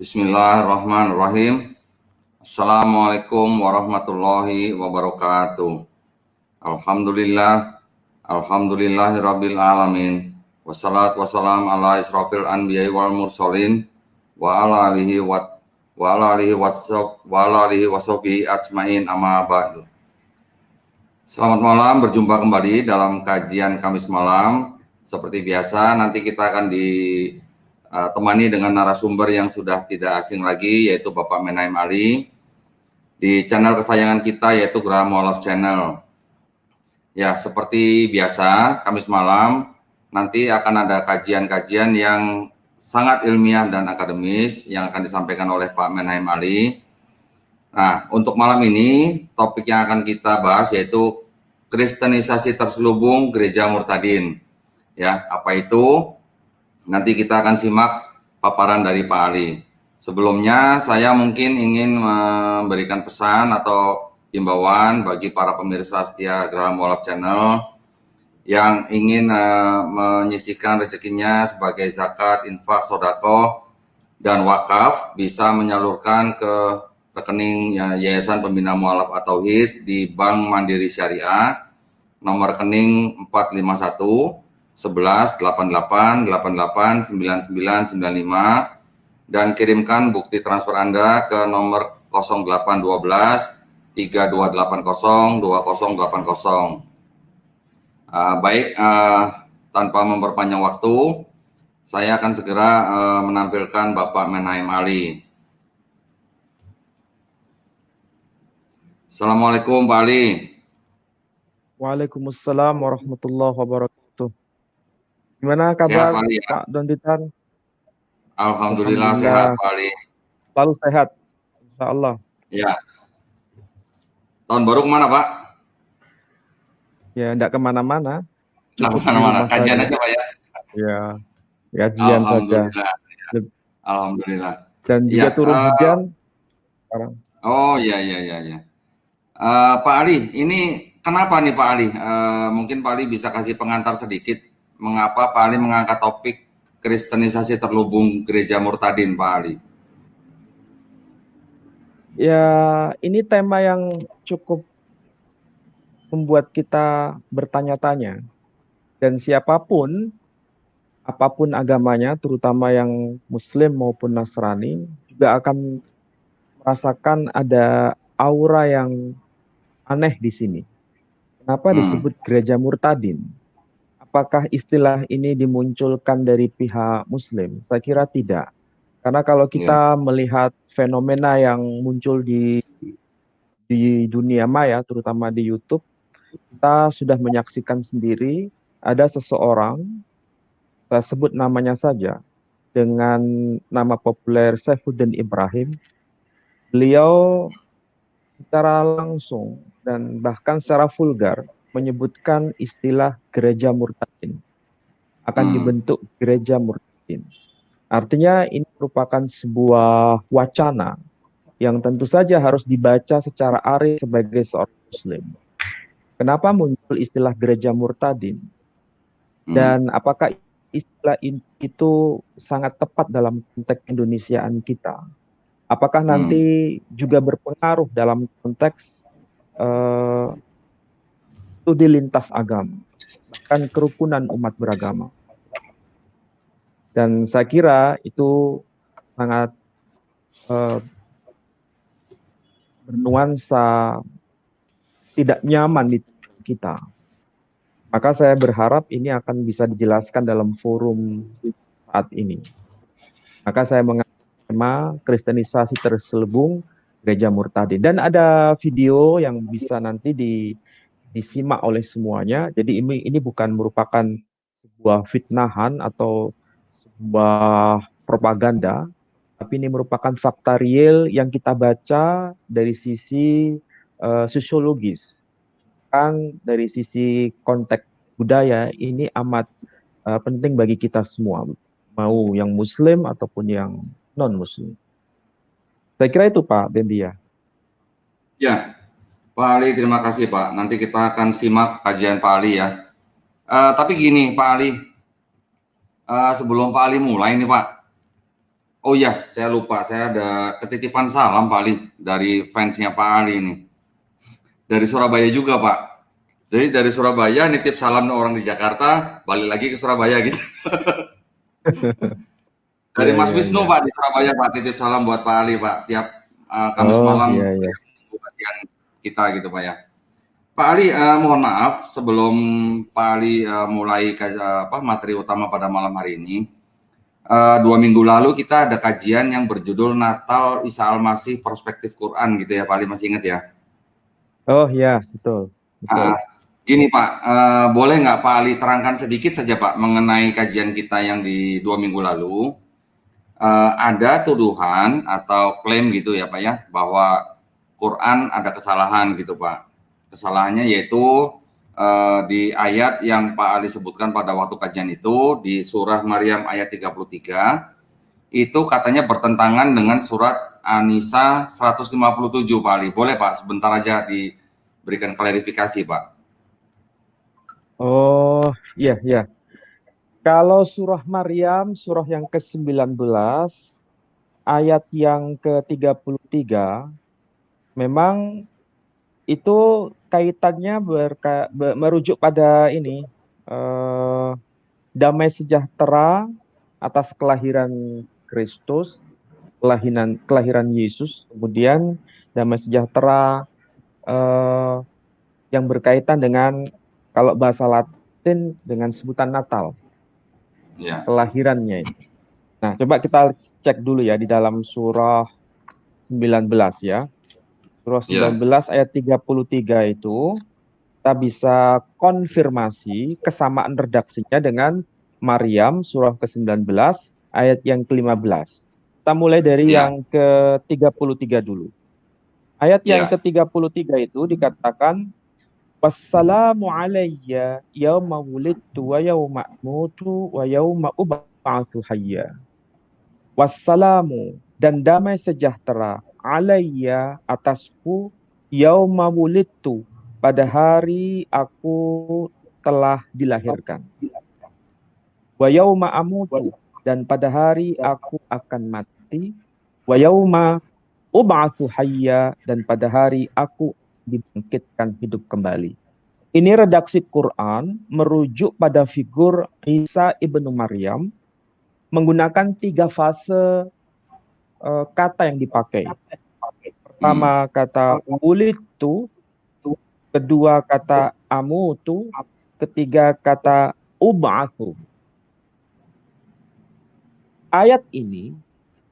Bismillahirrahmanirrahim. Assalamualaikum warahmatullahi wabarakatuh. Alhamdulillahirabbil alamin. Wassalatu wassalamu ala israfil anbiya'i wal mursalin wa ala alihi washabihi ajmain amma ba'du. Selamat malam, berjumpa kembali dalam kajian Kamis malam. Seperti biasa, nanti kita akan ditemani dengan narasumber yang sudah tidak asing lagi, yaitu Bapak Menaim Ali, di channel kesayangan kita, yaitu Graham Wolof Channel. Ya, seperti biasa, Kamis malam, nanti akan ada kajian-kajian yang sangat ilmiah dan akademis yang akan disampaikan oleh Pak Menaim Ali. Nah, untuk malam ini, topik yang akan kita bahas yaitu kristenisasi terselubung gereja murtadin. Ya, apa itu? Nanti kita akan simak paparan dari Pak Ali. Sebelumnya, saya mungkin ingin memberikan pesan atau himbauan bagi para pemirsa setia Graham Wolof Channel yang ingin menyisihkan rezekinya sebagai zakat, infak, sodako, dan wakaf, bisa menyalurkan ke rekening Yayasan Pembina Mu'alaf at-Tauhid di Bank Mandiri Syariah, nomor rekening 451 11 88 88 99 95, dan kirimkan bukti transfer Anda ke nomor 0812 3280 2080. Baik, tanpa memperpanjang waktu, saya akan segera menampilkan Bapak Menaim Ali. Assalamualaikum Pak Ali. Waalaikumsalam warahmatullahi wabarakatuh. Gimana kabar Sehat, Ali, ya? Pak Donditan? Alhamdulillah sehat Pak Ali. Selalu sehat, insya Allah. Ya. Tahun baru kemana Pak? Ya, enggak kemana-mana. Nggak kemana-mana, kajian aja Pak ya? Ya, kajian saja. Alhamdulillah. Dan juga turun hujan sekarang. Oh ya. Pak Ali, ini kenapa nih Pak Ali? Mungkin Pak Ali bisa kasih pengantar sedikit. Mengapa Pak Ali mengangkat topik kristenisasi terselubung gereja murtadin, Pak Ali? Ya, ini tema yang cukup membuat kita bertanya-tanya. Dan siapapun, apapun agamanya, terutama yang Muslim maupun Nasrani, juga akan merasakan ada aura yang aneh di sini. Kenapa disebut gereja murtadin? Apakah istilah ini dimunculkan dari pihak Muslim? Saya kira tidak. Karena kalau kita melihat fenomena yang muncul di dunia maya, terutama di YouTube, kita sudah menyaksikan sendiri ada seseorang, saya sebut namanya saja, dengan nama populer Saifuddin Ibrahim. Beliau secara langsung dan bahkan secara vulgar menyebutkan istilah gereja murtadin. Akan dibentuk gereja murtadin. Artinya ini merupakan sebuah wacana yang tentu saja harus dibaca secara arif sebagai seorang Muslim. Kenapa muncul istilah gereja murtadin? Dan apakah istilah itu sangat tepat dalam konteks Indonesiaan kita? Apakah nanti juga berpengaruh dalam konteks studi lintas agama, bahkan kerukunan umat beragama? Dan saya kira itu sangat bernuansa tidak nyaman di kita. Maka saya berharap ini akan bisa dijelaskan dalam forum saat ini. Maka saya mengangkat tema kristenisasi terselubung gereja murtadin. Dan ada video yang bisa nanti disimak oleh semuanya. Jadi ini bukan merupakan sebuah fitnahan atau sebuah propaganda, tapi ini merupakan fakta real yang kita baca dari sisi sosiologis. Kan dari sisi konteks budaya ini amat penting bagi kita semua, mau yang Muslim ataupun yang non-Muslim. Saya kira itu Pak Dendia. Ya, Pak Ali, terima kasih Pak. Nanti kita akan simak kajian Pak Ali ya. Tapi gini Pak Ali, sebelum Pak Ali mulai nih Pak, Oh iya, saya lupa. Saya ada ketitipan salam Pak Ali dari fansnya Pak Ali ini. Dari Surabaya juga Pak. Jadi dari Surabaya nitip salam ke orang di Jakarta, balik lagi ke Surabaya gitu. Dari Iya, Mas iya, Wisnu iya. Pak di Surabaya Pak, titip salam buat Pak Ali Pak. Tiap Kamis Oh, malam iya, iya. kajian kita gitu Pak ya. Pak Ali, mohon maaf sebelum Pak Ali mulai materi utama pada malam hari ini. 2 minggu lalu kita ada kajian yang berjudul Natal Isa Al-Masih Perspektif Quran gitu ya Pak Ali, masih ingat ya? Oh, iya, betul. Betul. Ah, gini Pak, boleh nggak Pak Ali terangkan sedikit saja Pak mengenai kajian kita yang di 2 minggu lalu? Ada tuduhan atau klaim gitu ya Pak ya, bahwa Quran ada kesalahan gitu Pak. Kesalahannya yaitu di ayat yang Pak Ali sebutkan pada waktu kajian itu, di surah Maryam ayat 33, itu katanya bertentangan dengan surat An-Nisa 157 Pak Ali. Boleh Pak, sebentar aja diberikan klarifikasi Pak. Oh, iya, iya. Kalau surah Maryam, surah yang ke-19, ayat yang ke-33, memang itu kaitannya merujuk pada ini, eh, damai sejahtera atas kelahiran Kristus, kelahiran Yesus, kemudian damai sejahtera eh, yang berkaitan dengan, kalau bahasa Latin, dengan sebutan Natal, Ya, kelahirannya itu. Nah, coba kita cek dulu ya di dalam surah 19 ya. Surah ya, 19 ayat 33 itu kita bisa konfirmasi kesamaan redaksinya dengan Maryam surah ke-19 ayat yang ke-15. Kita mulai dari ya, yang ke-33 dulu. Ayat yang ya, ke-33 itu dikatakan, wassalamu alayya yauma wulidtu wa yauma amutu wa yauma ub'atsu hayya. Wassalamu, dan damai sejahtera, alayya, atasku, yauma wulidtu, pada hari aku telah dilahirkan. Wa yauma amutu, dan pada hari aku akan mati. Wa yauma ub'atsu hayya, dan pada hari aku dibangkitkan hidup kembali. Ini redaksi Quran merujuk pada figur Isa ibnu Maryam menggunakan 3 fase kata yang dipakai. hmm, Pertama kata wulitu, kedua kata amutu, ketiga kata ub'atsu. Ayat ini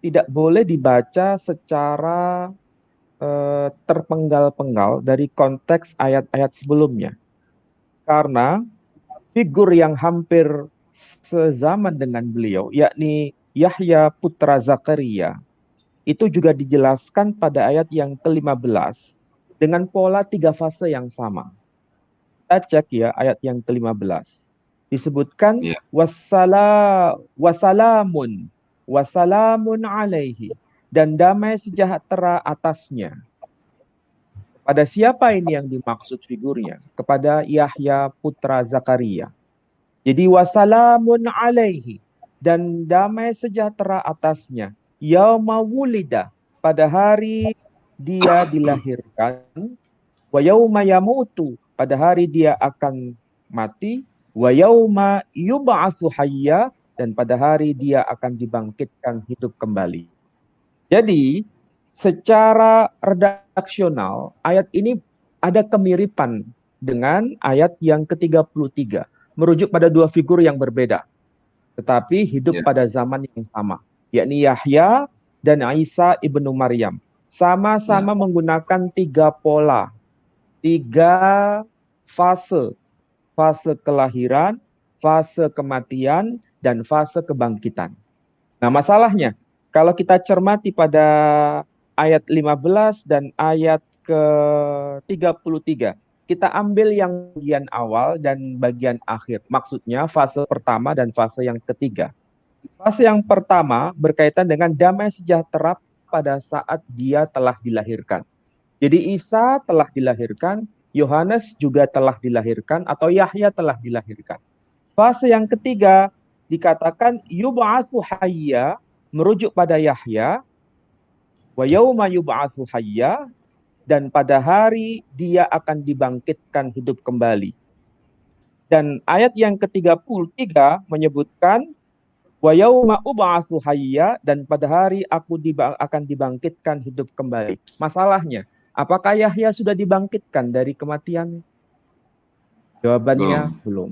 tidak boleh dibaca secara terpenggal-penggal dari konteks ayat-ayat sebelumnya. Karena figur yang hampir sezaman dengan beliau, yakni Yahya putra Zakaria, itu juga dijelaskan pada ayat yang ke-15 dengan pola 3 fase yang sama. Kita cek ya ayat yang ke-15. Disebutkan ya, wasalamun alaihi, dan damai sejahtera atasnya. Pada siapa ini yang dimaksud figurnya? Kepada Yahya putra Zakaria. Jadi wasalamun alaihi, dan damai sejahtera atasnya. Yauma wulida, pada hari dia dilahirkan. Wa yauma yamutu, pada hari dia akan mati. Wa yauma yub'atsu hayya, dan pada hari dia akan dibangkitkan hidup kembali. Jadi, secara redaksional, ayat ini ada kemiripan dengan ayat yang ke-33, merujuk pada 2 figur yang berbeda, tetapi hidup ya, pada zaman yang sama, yakni Yahya dan Isa ibnu Maryam. ya, Sama-sama menggunakan 3 pola, 3 fase, fase kelahiran, fase kematian, dan fase kebangkitan. Nah, masalahnya, kalau kita cermati pada ayat 15 dan ayat ke-33, kita ambil yang bagian awal dan bagian akhir. Maksudnya fase pertama dan fase yang ketiga. Fase yang pertama berkaitan dengan damai sejahtera pada saat dia telah dilahirkan. Jadi Isa telah dilahirkan, Yohanes juga telah dilahirkan, atau Yahya telah dilahirkan. Fase yang ketiga dikatakan yub'atsu hayya, merujuk pada Yahya, wa yauma yub'atsu hayya, dan pada hari dia akan dibangkitkan hidup kembali. Dan ayat yang ke-33 menyebutkan wa yauma ub'atsu hayya, dan pada hari aku akan dibangkitkan hidup kembali. Masalahnya, apakah Yahya sudah dibangkitkan dari kematian? Jawabannya Belum. belum.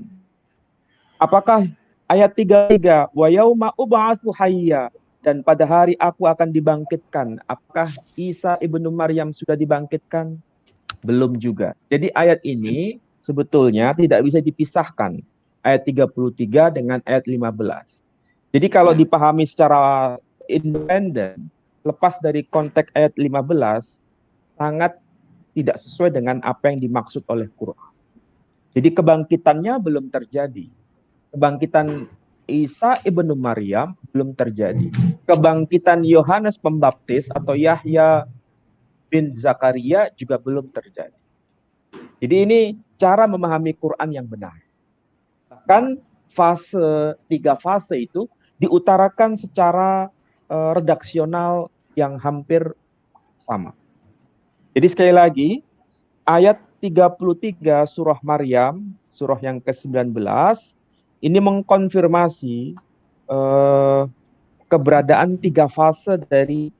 Apakah ayat 33 wa yauma ub'atsu hayya, dan pada hari aku akan dibangkitkan, apakah Isa ibnu Maryam sudah dibangkitkan? Belum juga. Jadi ayat ini sebetulnya tidak bisa dipisahkan, ayat 33 dengan ayat 15. Jadi kalau Ya. dipahami secara independen, lepas dari konteks ayat 15, sangat tidak sesuai dengan apa yang dimaksud oleh Quran. Jadi kebangkitannya belum terjadi. Kebangkitan Isa ibnu Maryam belum terjadi. Kebangkitan Yohanes Pembaptis atau Yahya bin Zakaria juga belum terjadi. Jadi ini cara memahami Quran yang benar. Bahkan tiga fase itu diutarakan secara redaksional yang hampir sama. Jadi sekali lagi, ayat 33 surah Maryam, surah yang ke-19, ini mengkonfirmasi keberadaan tiga fase dari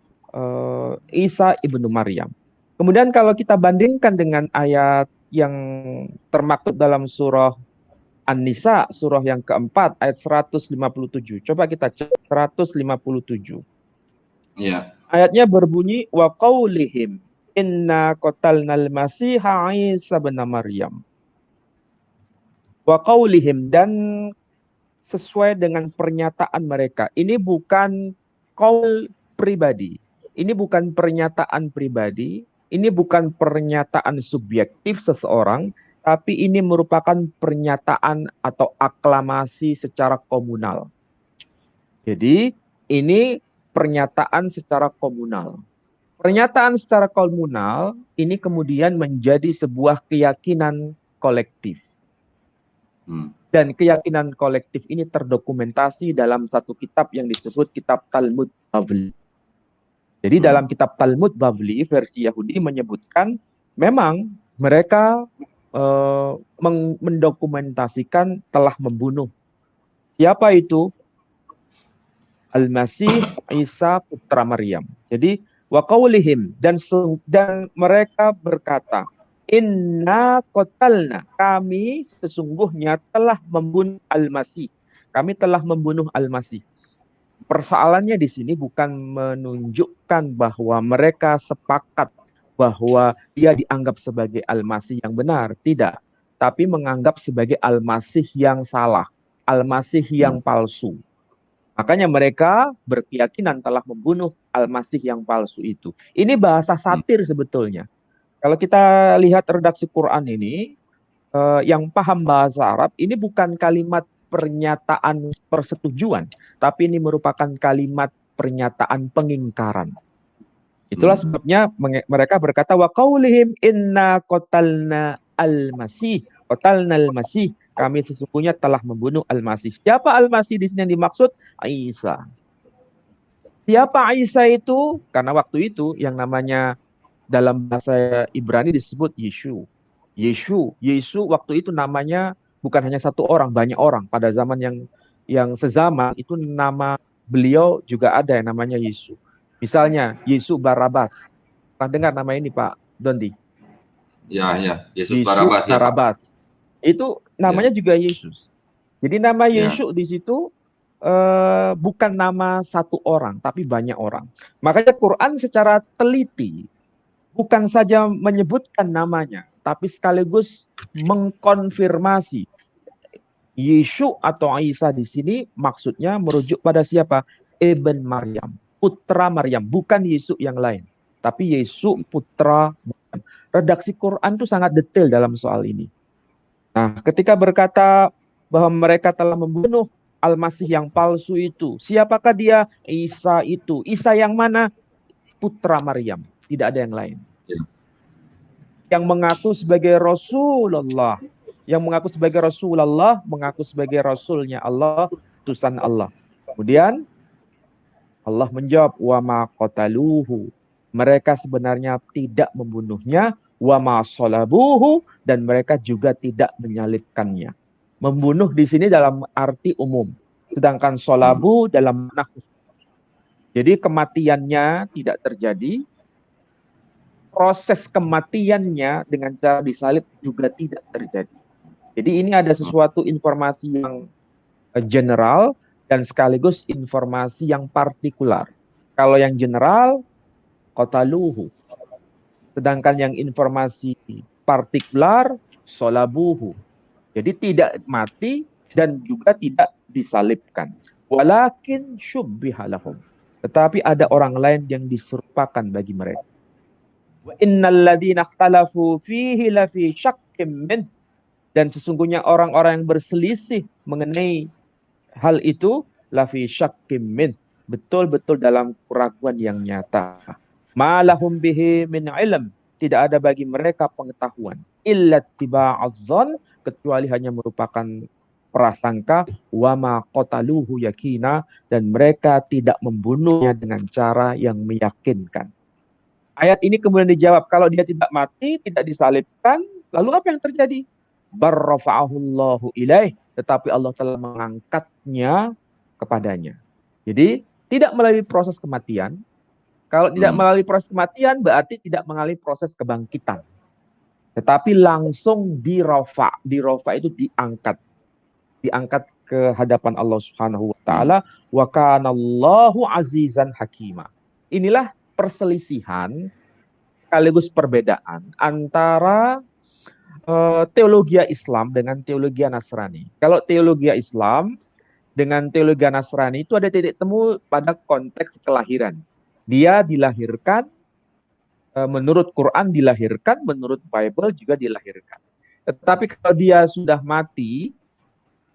Isa ibnu Maryam. Kemudian kalau kita bandingkan dengan ayat yang termaktub dalam surah An-Nisa, surah yang keempat, ayat 157. Coba kita cek 157. Iya. Ayatnya berbunyi, wa qaulihim inna qatalnal masiha Isa bin Maryam. Wa qaulihim, dan sesuai dengan pernyataan mereka. Ini bukan qaul pribadi. Ini bukan pernyataan pribadi. Ini bukan pernyataan subjektif seseorang, tapi ini merupakan pernyataan atau aklamasi secara komunal. Jadi ini pernyataan secara komunal. Pernyataan secara komunal ini kemudian menjadi sebuah keyakinan kolektif. Dan keyakinan kolektif ini terdokumentasi dalam satu kitab yang disebut kitab Talmud Bavli. Jadi dalam kitab Talmud Bavli versi Yahudi menyebutkan memang mereka mendokumentasikan telah membunuh. Siapa itu? Al-Masih Isa putra Maryam. Jadi wa qaulihim, dan mereka berkata, inna qatalna, kami sesungguhnya telah membunuh Al-Masih. Kami telah membunuh Al-Masih. Persoalannya di sini bukan menunjukkan bahwa mereka sepakat bahwa dia dianggap sebagai Al-Masih yang benar, tidak, tapi menganggap sebagai Al-Masih yang salah, Al-Masih yang palsu. Makanya mereka berkeyakinan telah membunuh Al-Masih yang palsu itu. Ini bahasa satir sebetulnya. Kalau kita lihat redaksi Quran ini, yang paham bahasa Arab, ini bukan kalimat pernyataan persetujuan, tapi ini merupakan kalimat pernyataan pengingkaran. Itulah sebabnya mereka berkata, wa qaulihim inna qatalna al-Masih, qatalna al-Masih, kami sesungguhnya telah membunuh Al-Masih. Siapa Al-Masih di sini yang dimaksud? Isa. Siapa Isa itu? Karena waktu itu yang namanya dalam bahasa Ibrani disebut Yeshu. Yesu waktu itu namanya bukan hanya satu orang, banyak orang. Pada zaman yang sezaman itu nama beliau juga ada yang namanya Yesu. Misalnya Yesu Barabas. Pernah dengar nama ini Pak Dondi? Ya, Yesus Barabas ya Pak. Itu namanya juga Yesus. Jadi nama Yesus di situ bukan nama satu orang, tapi banyak orang. Makanya Quran secara teliti bukan saja menyebutkan namanya, tapi sekaligus mengkonfirmasi Yesus atau Isa di sini maksudnya merujuk pada siapa? Ibn Maryam, putra Maryam, bukan Yesus yang lain, tapi Yesus putra Maryam. Redaksi Quran itu sangat detail dalam soal ini. Nah, ketika berkata bahwa mereka telah membunuh Al-Masih yang palsu itu, siapakah dia? Isa itu. Isa yang mana? Putra Maryam, tidak ada yang lain. Yang mengaku sebagai Rasulullah, mengaku sebagai Rasulnya Allah, utusan Allah. Kemudian Allah menjawab, wa ma qataluhu. Mereka sebenarnya tidak membunuhnya, wa ma salabuhu, dan mereka juga tidak menyalibkannya. Membunuh di sini dalam arti umum, sedangkan salabu dalam makna khusus. Jadi kematiannya tidak terjadi, proses kematiannya dengan cara disalib juga tidak terjadi. Jadi ini ada sesuatu informasi yang general dan sekaligus informasi yang partikular. Kalau yang general, qataluhu. Sedangkan yang informasi partikular, solabuhu. Jadi tidak mati dan juga tidak disalibkan. Walakin syubbiha lahum. Tetapi ada orang lain yang diserupakan bagi mereka. Wa innal ladzina ikhtalafu fihi lafi syakkim min. Dan sesungguhnya orang-orang yang berselisih mengenai hal itu lafi syakkim min, betul-betul dalam keraguan yang nyata. Ma lahum bihi min ilm, tidak ada bagi mereka pengetahuan. Illa tiba'azzan, kecuali hanya merupakan prasangka. Wa ma qataluhu yakina, dan mereka tidak membunuhnya dengan cara yang meyakinkan. Ayat ini kemudian dijawab, kalau dia tidak mati, tidak disalibkan, lalu apa yang terjadi? Barrafa'ahullahu ilaih, tetapi Allah telah mengangkatnya kepadanya. Jadi tidak melalui proses kematian. Kalau tidak melalui proses kematian berarti tidak melalui proses kebangkitan. Tetapi langsung dirofa. Dirofa itu diangkat. Diangkat ke hadapan Allah Subhanahu wa taala. Wa kanallahu azizan hakima. Inilah perselisihan sekaligus perbedaan antara teologi Islam dengan teologi Nasrani. Kalau teologi Islam dengan teologi Nasrani itu ada titik temu pada konteks kelahiran. Dia dilahirkan, menurut Quran dilahirkan, menurut Bible juga dilahirkan. Tetapi kalau dia sudah mati,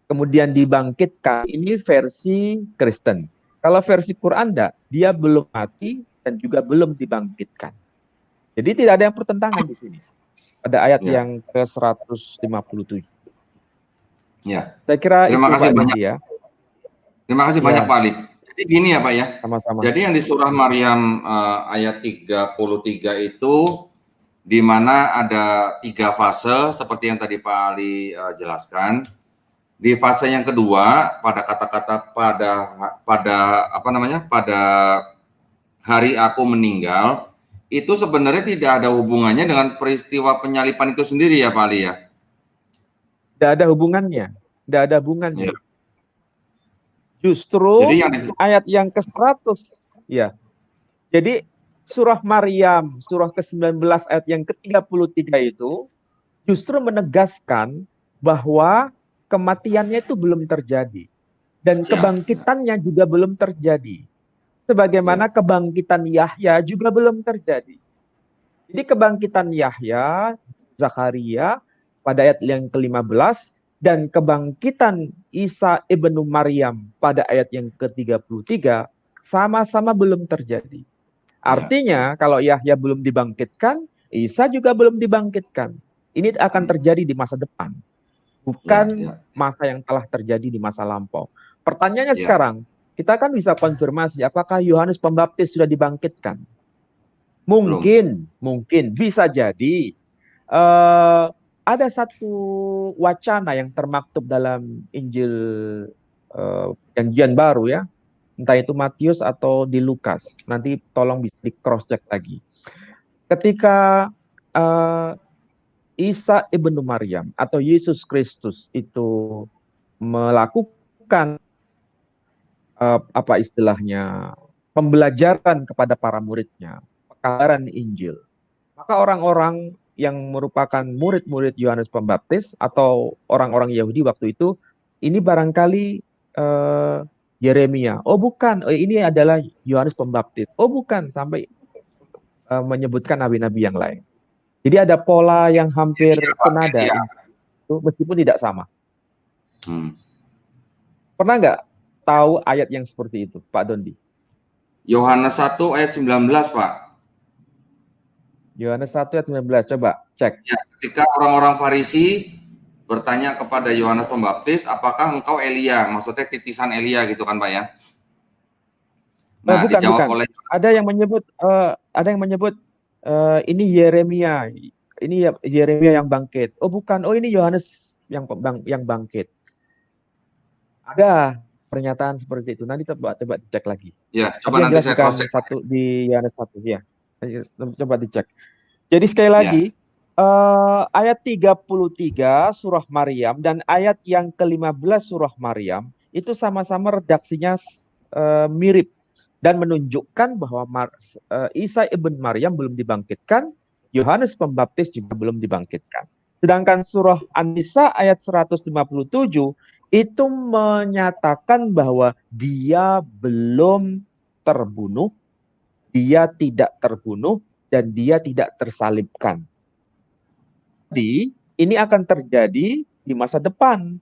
kemudian dibangkitkan, ini versi Kristen. Kalau versi Quran enggak, dia belum mati dan juga belum dibangkitkan. Jadi tidak ada yang pertentangan di sini. Ada ayat yang ke-157. Ya. Saya kira Terima itu kasih Pak banyak. ya. Terima kasih banyak Pak Ali. Jadi gini ya Pak ya. Sama-sama. Jadi yang di surah Maryam ayat 33 itu di mana ada 3 fase seperti yang tadi Pak Ali jelaskan. Di fase yang kedua pada kata-kata pada hari aku meninggal, itu sebenarnya tidak ada hubungannya dengan peristiwa penyalipan itu sendiri ya Pak Ali ya? Tidak ada hubungannya. Tidak ada hubungannya. Ya. Justru Jadi ayat yang ke-100. Ya. Jadi surah Maryam, surah ke-19 ayat yang ke-33 itu justru menegaskan bahwa kematiannya itu belum terjadi. Dan kebangkitannya juga belum terjadi. Sebagaimana kebangkitan Yahya juga belum terjadi. Jadi kebangkitan Yahya, Zakaria pada ayat yang ke-15 dan kebangkitan Isa ibnu Maryam pada ayat yang ke-33 sama-sama belum terjadi. Artinya kalau Yahya belum dibangkitkan, Isa juga belum dibangkitkan. Ini akan terjadi di masa depan. Bukan masa yang telah terjadi di masa lampau. Pertanyaannya sekarang, kita kan bisa konfirmasi apakah Yohanes Pembaptis sudah dibangkitkan? Mungkin bisa jadi. Ada satu wacana yang termaktub dalam Injil Perjanjian Baru ya, entah itu Matius atau di Lukas. Nanti tolong bisa di cross check lagi. Ketika Isa ibnu Maryam atau Yesus Kristus itu melakukan apa istilahnya pembelajaran kepada para muridnya, pekabaran Injil, maka orang-orang yang merupakan murid-murid Yohanes Pembaptis atau orang-orang Yahudi waktu itu, ini barangkali Yeremia. Oh bukan, ini adalah Yohanes Pembaptis. Oh bukan, sampai menyebutkan nabi-nabi yang lain. Jadi ada pola yang hampir senada, meskipun tidak sama. Pernah nggak tahu ayat yang seperti itu, Pak Dondi? Yohanes 1 ayat 19, Pak. Yohanes 1 ayat 19, coba cek. Ya, ketika orang-orang Farisi bertanya kepada Yohanes Pembaptis, apakah engkau Elia? Maksudnya titisan Elia gitu kan Pak ya? Nah, Bukan, dijawab bukan. oleh Ada yang menyebut ini Yeremia. Ini Yeremia yang bangkit. Oh, bukan. Oh, ini Yohanes yang bangkit. Ada pernyataan seperti itu. Nanti coba dicek lagi. ya, Tapi coba yang nanti jelas saya cross bukan check. satu di Yohanes 1 ya. Coba dicek. Jadi sekali Ya, lagi ayat 33 surah Maryam dan ayat yang ke-15 surah Maryam itu sama-sama redaksinya mirip dan menunjukkan bahwa Isa ibn Maryam belum dibangkitkan, Yohanes Pembaptis juga belum dibangkitkan. Sedangkan surah An-Nisa ayat 157 itu menyatakan bahwa dia belum terbunuh, dia tidak terbunuh, dan dia tidak tersalibkan. Jadi, ini akan terjadi di masa depan.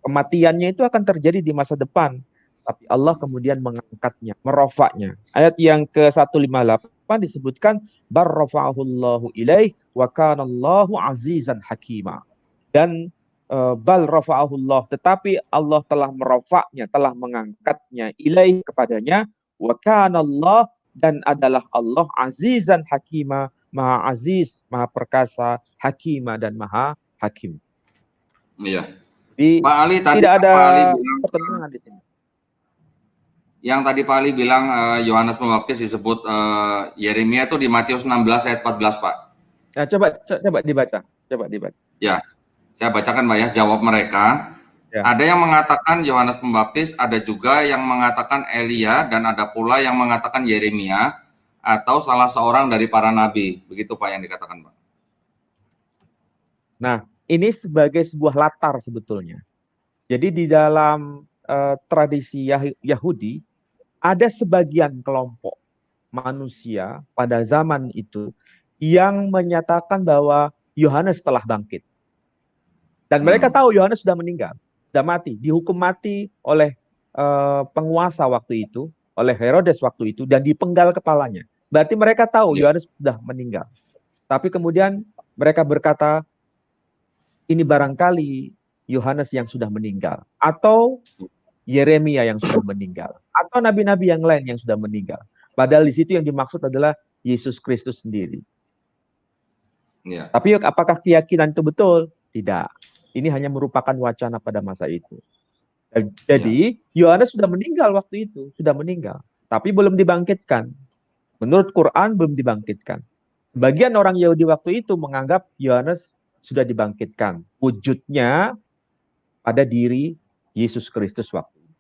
Kematiannya itu akan terjadi di masa depan. Tapi Allah kemudian mengangkatnya, merofaknya. Ayat yang ke-158 disebutkan, barrafa'ahullahu ilaih wa kanallahu azizan hakima. Dan bal rafa'ahullah, tetapi Allah telah merofaknya, telah mengangkatnya ilaih kepadanya, wa kanallah, dan adalah Allah azizan hakima, maha aziz, maha perkasa, hakima, dan maha hakim. iya. Jadi Pak Ali tadi tidak ada Pak Ali bilang, pertentangan di sini. yang tadi Pak Ali bilang Yohanes Pembaptis disebut Yeremia itu di Matius 16 ayat 14, Pak. Nah, coba dibaca, coba dibaca. Ya, saya bacakan Pak ya, jawab mereka. Ya. Ada yang mengatakan Yohanes Pembaptis, ada juga yang mengatakan Elia, dan ada pula yang mengatakan Yeremia, atau salah seorang dari para nabi. Begitu Pak yang dikatakan, Pak. Nah, ini sebagai sebuah latar sebetulnya. Jadi di dalam tradisi Yahudi, ada sebagian kelompok manusia pada zaman itu yang menyatakan bahwa Yohanes telah bangkit. Dan mereka tahu Yohanes sudah meninggal, sudah mati, dihukum mati oleh penguasa waktu itu, oleh Herodes waktu itu, dan dipenggal kepalanya. Berarti mereka tahu Yohanes sudah meninggal. Tapi kemudian mereka berkata, ini barangkali Yohanes yang sudah meninggal, atau Yeremia yang sudah meninggal, atau nabi-nabi yang lain yang sudah meninggal. Padahal di situ yang dimaksud adalah Yesus Kristus sendiri. Ya. Tapi apakah keyakinan itu betul? Tidak. Ini hanya merupakan wacana pada masa itu. Jadi Yohanes sudah meninggal waktu itu, sudah meninggal, tapi belum dibangkitkan. Menurut Quran belum dibangkitkan. Sebagian orang Yahudi waktu itu menganggap Yohanes sudah dibangkitkan. Wujudnya pada diri Yesus Kristus waktu itu.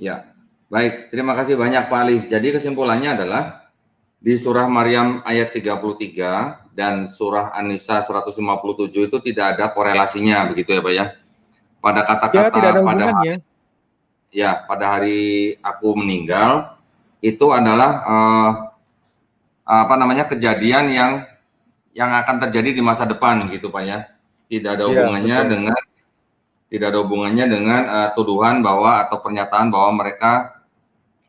Ya, baik. Terima kasih banyak Pak Ali. Jadi kesimpulannya adalah di surah Maryam ayat 33 dan surah An-Nisa 157 itu tidak ada korelasinya, begitu ya Pak ya. Pada kata-kata tidak ada hubungannya. pada hari aku meninggal itu adalah kejadian yang akan terjadi di masa depan gitu Pak ya. Tidak ada hubungannya dengan tuduhan bahwa atau pernyataan bahwa mereka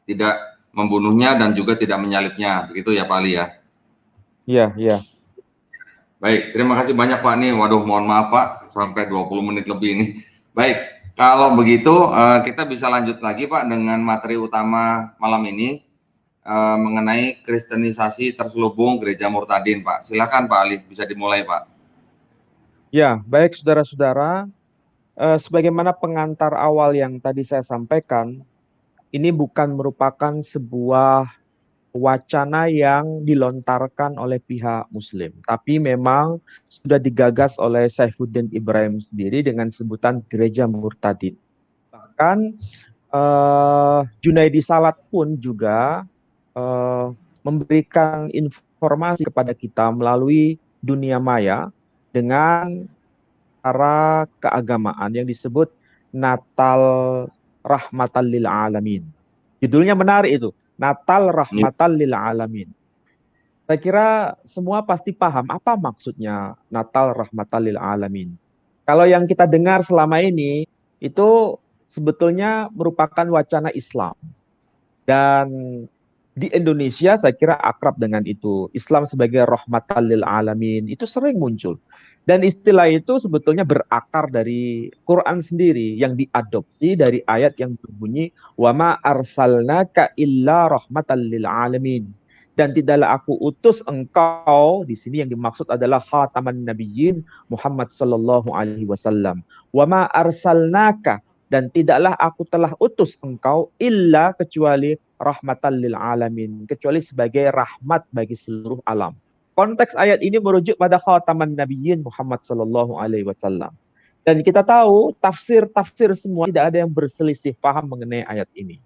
tidak membunuhnya dan juga tidak menyalibnya, begitu ya Pak Ali ya. Iya. Baik, terima kasih banyak Pak nih. Waduh, mohon maaf Pak, sampai 20 menit lebih ini. Baik, kalau begitu kita bisa lanjut lagi Pak dengan materi utama malam ini mengenai kristenisasi terselubung gereja murtadin Pak. Silakan Pak Ali, bisa dimulai Pak. Ya, baik saudara-saudara, sebagaimana pengantar awal yang tadi saya sampaikan, ini bukan merupakan sebuah wacana yang dilontarkan oleh pihak Muslim, tapi memang sudah digagas oleh Saifuddin Ibrahim sendiri dengan sebutan gereja murtadin. Bahkan Junaidi Salat pun juga memberikan informasi kepada kita melalui dunia maya dengan cara keagamaan yang disebut Natal Rahmatan lil Alamin. Judulnya menarik itu, Natal Rahmatan lil Alamin. Saya kira semua pasti paham apa maksudnya Natal Rahmatan lil Alamin. Kalau yang kita dengar selama ini itu sebetulnya merupakan wacana Islam. Dan di Indonesia saya kira akrab dengan itu. Islam sebagai rahmatan lil alamin itu sering muncul. Dan istilah itu sebetulnya berakar dari Quran sendiri yang diadopsi dari ayat yang berbunyi wa ma arsalnaka illa rahmatan lil alamin. Dan tidaklah aku utus engkau, di sini yang dimaksud adalah khataman nabiyyin Muhammad sallallahu alaihi wasallam. Wa ma arsalnaka, dan tidaklah aku telah utus engkau illa kecuali rahmatan lil alamin, kecuali sebagai rahmat bagi seluruh alam. Konteks ayat ini merujuk pada khataman nabiyyin Muhammad sallallahu alaihi wasallam. Dan kita tahu tafsir-tafsir semua tidak ada yang berselisih paham mengenai ayat ini.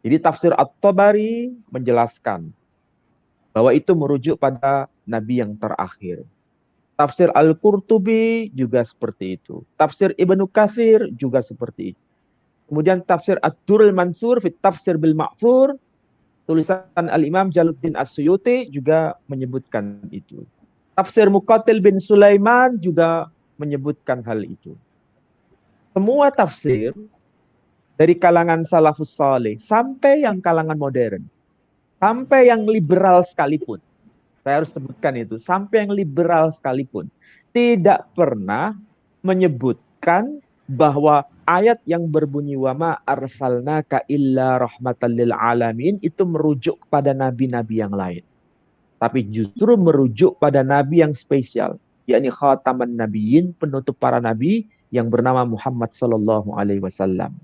Jadi tafsir At-Tabari menjelaskan bahwa itu merujuk pada nabi yang terakhir. Tafsir Al-Qurtubi juga seperti itu. Tafsir Ibnu Katsir juga seperti itu. Kemudian tafsir Ad-Durrul Mansur fit Tafsir bil Ma'thur, tulisan Al-Imam Jalaluddin As-Suyuti juga menyebutkan itu. Tafsir Muqatil bin Sulaiman juga menyebutkan hal itu. Semua tafsir dari kalangan salafus saleh sampai yang kalangan modern, sampai yang liberal sekalipun, saya harus sebutkan itu, sampai yang liberal sekalipun, tidak pernah menyebutkan bahwa ayat yang berbunyi wama arsalnaka illa rahmatan lil alamin itu merujuk kepada nabi-nabi yang lain. Tapi justru merujuk pada nabi yang spesial, yakni khataman nabiyyin, penutup para nabi yang bernama Muhammad sallallahu alaihi wasallam.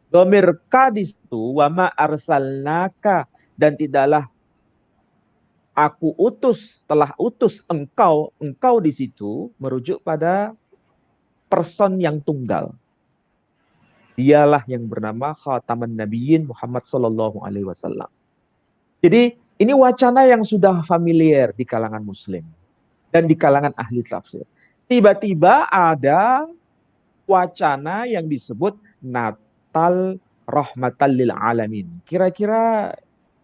Dhamir ka di situ wama arsalnaka, dan tidaklah aku utus, telah utus engkau, engkau di situ merujuk pada person yang tunggal. Dialah yang bernama khataman nabiyyin Muhammad sallallahu alaihi wasallam. Jadi ini wacana yang sudah familiar di kalangan muslim dan di kalangan ahli tafsir. Tiba-tiba ada wacana yang disebut Natal rahmatan lil alamin. Kira-kira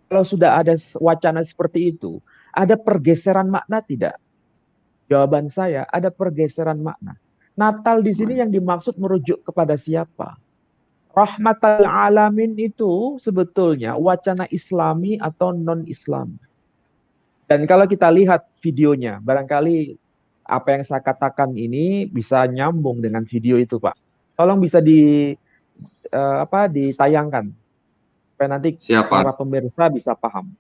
kalau sudah ada wacana seperti itu, ada pergeseran makna tidak? Jawaban saya, ada pergeseran makna. Natal di sini yang dimaksud merujuk kepada siapa? Rahmatal alamin itu sebetulnya wacana Islami atau non-Islam. Dan kalau kita lihat videonya, barangkali apa yang saya katakan ini bisa nyambung dengan video itu, Pak. Tolong bisa ditayangkan supaya nanti Siapa? para pemirsa bisa paham.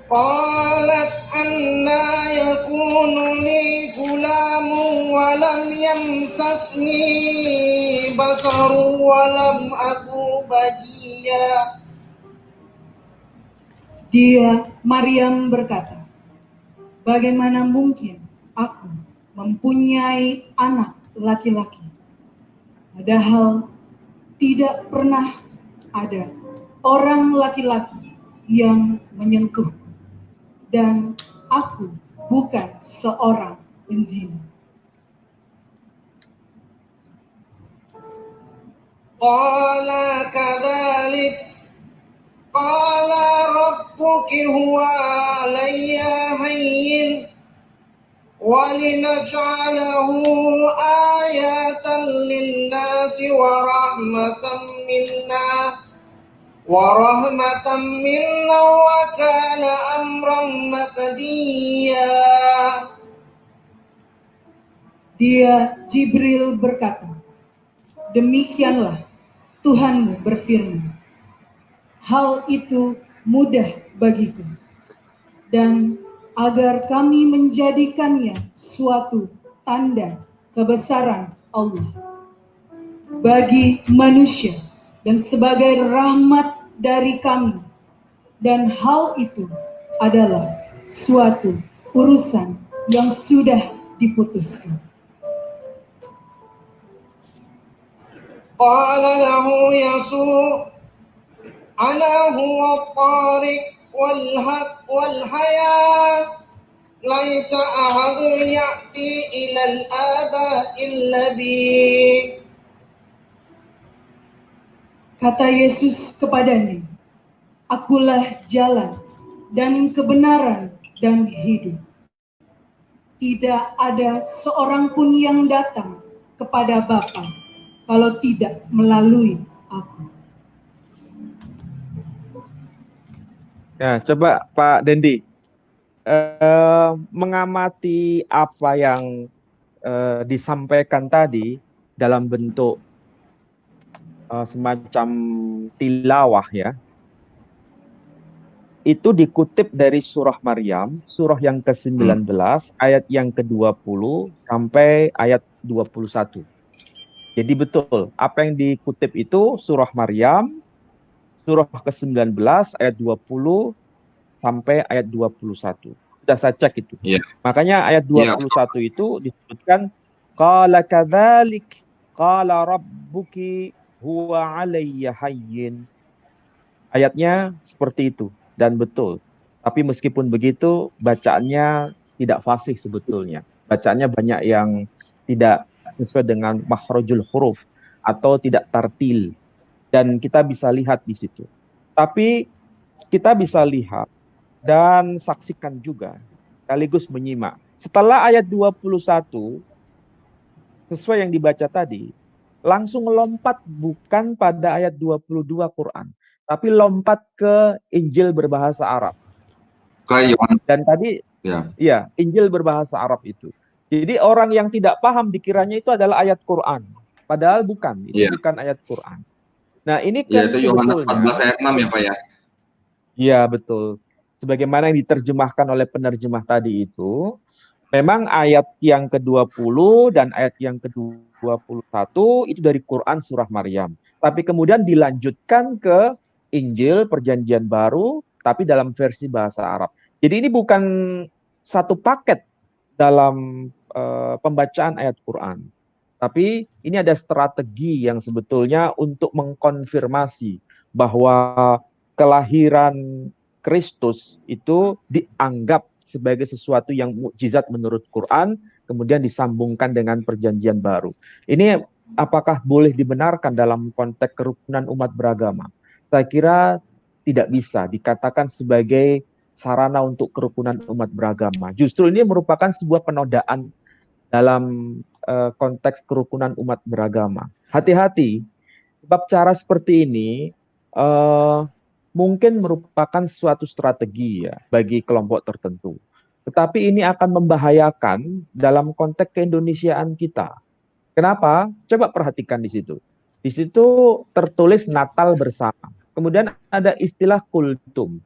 قالت أنى يكون لي غلام ولم يمسسني بشر ولم أك بغيا. Dia, Maryam, berkata, bagaimana mungkin aku mempunyai anak laki-laki, padahal tidak pernah ada orang laki-laki yang menyentuhku, dan aku bukan seorang penzina. Qala kadzalik qala rabbuki huwa alayya hayyin walinaj'alahu ayatan lin-nasi wa rahmatan minna wa kana amran maqdiya. Dia, Jibril, berkata, demikianlah Tuhanmu berfirman, hal itu mudah bagiku, dan agar kami menjadikannya suatu tanda kebesaran Allah bagi manusia dan sebagai rahmat dari kami, dan hal itu adalah suatu urusan yang sudah diputuskan. Qala lahu Yasuf ana huwa tariq wal hayat laisa ahadun ya'ti ilal aba illa bi. Kata Yesus kepadanya, akulah jalan dan kebenaran dan hidup. Tidak ada seorang pun yang datang kepada Bapa kalau tidak melalui aku. Ya, coba Pak Dendi mengamati apa yang disampaikan tadi dalam bentuk semacam tilawah ya. Itu dikutip dari surah Maryam, surah yang Hmm. ke-19, ayat yang ke-20 sampai ayat 21. Jadi betul, apa yang dikutip itu surah Maryam, surah ke-19, ayat 20 sampai ayat 21. Sudah saya cek itu. Iya, Makanya ayat iya betul. 21 itu disebutkan, qala kadzalik qala rabbuki huwa alayya hayyin. Ayatnya seperti itu dan betul. Tapi meskipun begitu, bacaannya tidak fasih sebetulnya. Bacaannya banyak yang tidak sesuai dengan makhrajul huruf atau tidak tartil. Dan kita bisa lihat di situ. Tapi kita bisa lihat dan saksikan juga, sekaligus menyimak. Setelah ayat 21, sesuai yang dibaca tadi, langsung lompat bukan pada ayat 22 Quran, tapi lompat ke Injil berbahasa Arab. Ke Yohanes, Dan tadi, ya. ya, Injil berbahasa Arab itu. Jadi orang yang tidak paham dikiranya itu adalah ayat Quran. Padahal bukan, itu Iya, bukan ayat Quran. Nah ini iya kan itu Yohanes 14 sebetulnya, ayat 6 ya Pak ya. ya betul. Sebagaimana yang diterjemahkan oleh penerjemah tadi itu, memang ayat yang ke-20 dan ayat yang ke-21 itu dari Quran surah Maryam. Tapi kemudian dilanjutkan ke Injil Perjanjian Baru, tapi dalam versi bahasa Arab. Jadi ini bukan satu paket dalam pembacaan ayat Quran. Tapi ini ada strategi yang sebetulnya untuk mengkonfirmasi bahwa kelahiran Kristus itu dianggap sebagai sesuatu yang mukjizat menurut Quran, kemudian disambungkan dengan perjanjian baru. Ini apakah boleh dibenarkan dalam konteks kerukunan umat beragama? Saya kira tidak bisa dikatakan sebagai sarana untuk kerukunan umat beragama. Justru ini merupakan sebuah penodaan dalam konteks kerukunan umat beragama. Hati-hati, sebab cara seperti ini eh, mungkin merupakan suatu strategi ya bagi kelompok tertentu. Tetapi ini akan membahayakan dalam konteks keindonesiaan kita. Kenapa? Coba perhatikan di situ. Di situ tertulis Natal bersama. Kemudian ada istilah kultum.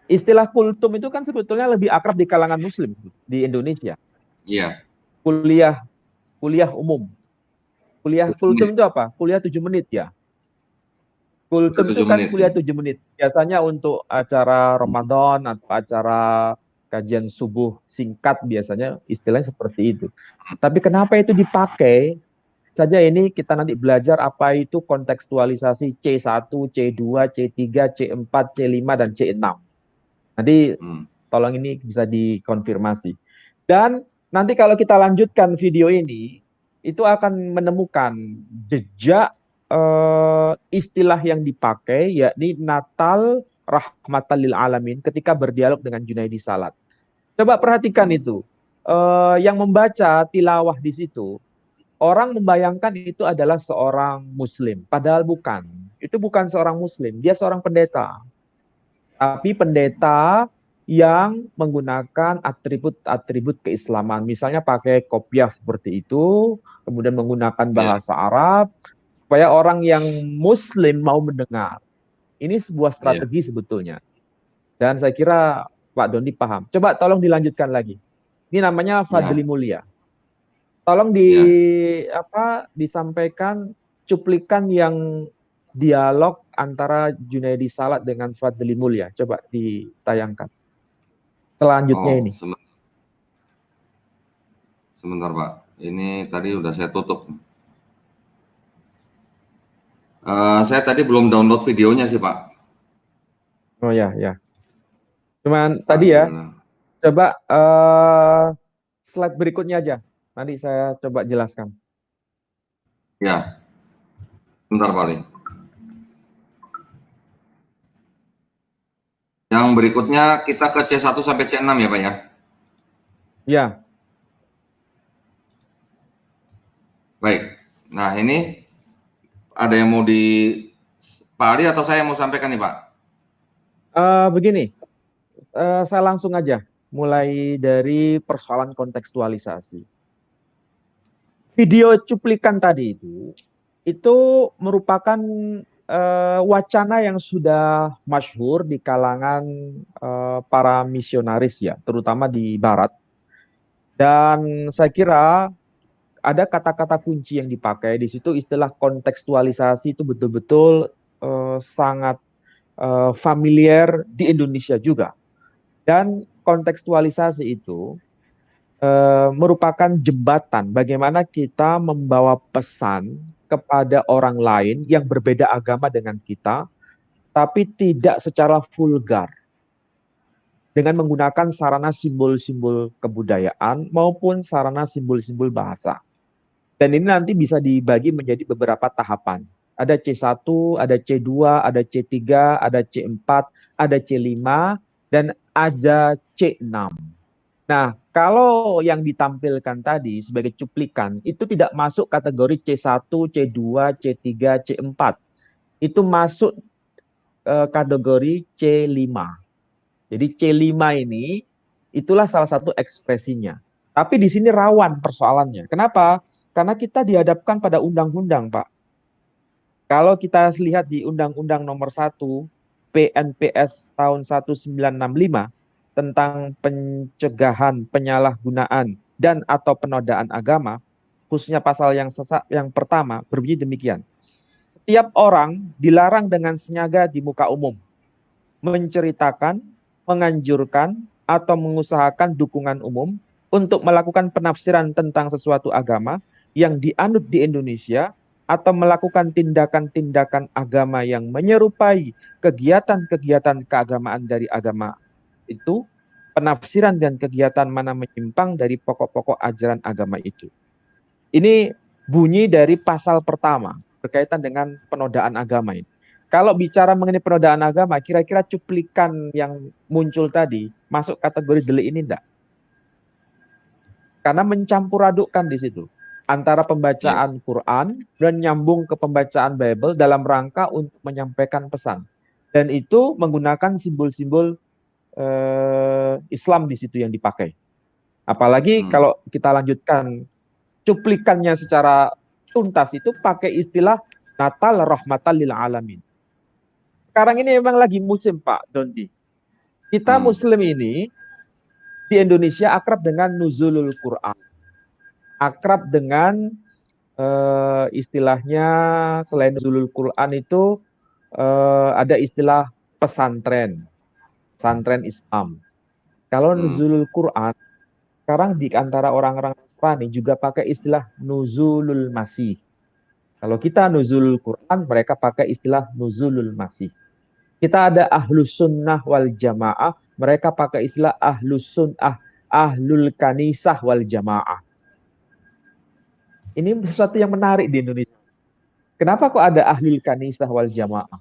Istilah kultum itu kan sebetulnya lebih akrab di kalangan Muslim di Indonesia. Iya. Kuliah kuliah umum. Kuliah 7 menit. kultum itu apa? Kuliah 7 menit ya. Udah Kultum itu 7 kan menit ya. kuliah 7 menit. Biasanya untuk acara Ramadan atau acara kajian subuh singkat biasanya istilahnya seperti itu. Tapi kenapa itu dipakai? Saja ini kita nanti belajar apa itu kontekstualisasi C1, C2, C3, C4, C5, dan C6. Nanti Hmm. tolong ini bisa dikonfirmasi. Dan nanti kalau kita lanjutkan video ini, itu akan menemukan jejak istilah yang dipakai, yakni Natal rahmatan lil alamin ketika berdialog dengan Junaidi Salat. Coba perhatikan itu. Yang membaca tilawah di situ, orang membayangkan itu adalah seorang Muslim, padahal bukan. Itu bukan seorang Muslim, dia seorang pendeta. Tapi pendeta yang menggunakan atribut-atribut keislaman. Misalnya pakai kopiah seperti itu, kemudian menggunakan Iya. bahasa Arab, supaya orang yang Muslim mau mendengar. Ini sebuah Iya. strategi sebetulnya. Dan saya kira Pak Doni paham. Coba tolong dilanjutkan lagi. Ini namanya Fadli Iya. Mulia. Tolong Iya. disampaikan cuplikan yang dialog antara Junaidi Salat dengan Fadli Mulia. Coba ditayangkan. Selanjutnya Oh, ini. sebentar Pak. Ini tadi udah saya tutup. Saya tadi belum download videonya sih Pak. Oh ya, ya. Cuman Ntar tadi ya, dulu. coba slide berikutnya aja. Nanti saya coba jelaskan. Ya, bentar Pak. Yang berikutnya kita ke C1 sampai C6 ya Pak ya. Ya, Baik. Nah ini ada yang mau di Pak Ali atau saya mau sampaikan nih Pak? begini. Saya langsung aja mulai dari persoalan kontekstualisasi. Video cuplikan tadi itu merupakan wacana yang sudah masyhur di kalangan para misionaris ya, terutama di Barat. Dan saya kira ada kata-kata kunci yang dipakai di situ, istilah kontekstualisasi itu betul-betul sangat familiar di Indonesia juga. Dan kontekstualisasi itu merupakan jembatan bagaimana kita membawa pesan kepada orang lain yang berbeda agama dengan kita, tapi tidak secara vulgar, dengan menggunakan sarana simbol-simbol kebudayaan maupun sarana simbol-simbol bahasa. Dan ini nanti bisa dibagi menjadi beberapa tahapan. Ada C1, ada C2, ada C3, ada C4, ada C5, dan ada C6. Nah, kalau yang ditampilkan tadi sebagai cuplikan, itu tidak masuk kategori C1, C2, C3, C4. Itu masuk kategori C5. Jadi C5 ini, itulah salah satu ekspresinya. Tapi di sini rawan persoalannya. Kenapa? Karena kita dihadapkan pada undang-undang, Pak. Kalau kita lihat di Undang-Undang Nomor 1 PNPS tahun 1965 tentang pencegahan penyalahgunaan dan atau penodaan agama, khususnya pasal yang pertama berbunyi demikian. Setiap orang dilarang dengan sengaja di muka umum menceritakan, menganjurkan, atau mengusahakan dukungan umum untuk melakukan penafsiran tentang sesuatu agama yang dianut di Indonesia atau melakukan tindakan-tindakan agama yang menyerupai kegiatan-kegiatan keagamaan dari agama itu, penafsiran dan kegiatan mana menyimpang dari pokok-pokok ajaran agama itu. Ini bunyi dari pasal pertama berkaitan dengan penodaan agama ini. Kalau bicara mengenai penodaan agama, kira-kira cuplikan yang muncul tadi masuk kategori delik ini enggak? Karena mencampur adukkan di situ antara pembacaan Quran dan nyambung ke pembacaan Bible dalam rangka untuk menyampaikan pesan. Dan itu menggunakan simbol-simbol Islam di situ yang dipakai. Apalagi kalau kita lanjutkan cuplikannya secara tuntas itu pakai istilah Natal rahmatan lil alamin. Sekarang ini memang lagi musim Pak Dondi. Kita Muslim ini di Indonesia akrab dengan nuzulul Quran. Akrab dengan istilahnya selain nuzulul Quran itu ada istilah pesantren Islam. Kalau nuzulul Quran, sekarang di antara orang-orang Nasrani juga pakai istilah nuzulul masih. Kalau kita nuzulul Quran, mereka pakai istilah nuzulul masih. Kita ada ahlus sunnah wal jamaah, mereka pakai istilah ahlul kanisah wal jamaah. Ini sesuatu yang menarik di Indonesia. Kenapa kok ada ahlul kanisah wal jamaah?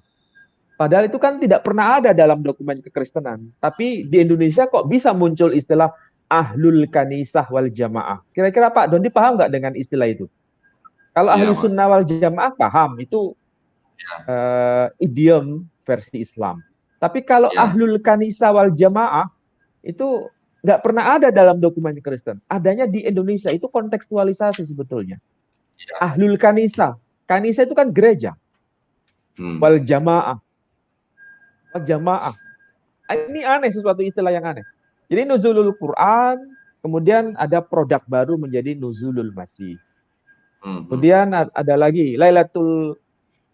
Padahal itu kan tidak pernah ada dalam dokumen kekristenan. Tapi di Indonesia kok bisa muncul istilah ahlul kanisah wal jamaah. Kira-kira Pak Dondi paham nggak dengan istilah itu? Kalau ahlu sunnah wal jamaah paham, itu idiom versi Islam. Tapi kalau ahlul kanisah wal jamaah, itu nggak pernah ada dalam dokumen Kristen. Adanya di Indonesia, itu kontekstualisasi sebetulnya. Ahlul kanisah. Kanisah itu kan gereja. Wal jamaah. Jamaah. Ini aneh, sesuatu istilah yang aneh. Jadi nuzulul Quran, kemudian ada produk baru menjadi nuzulul masih. Kemudian ada lagi Lailatul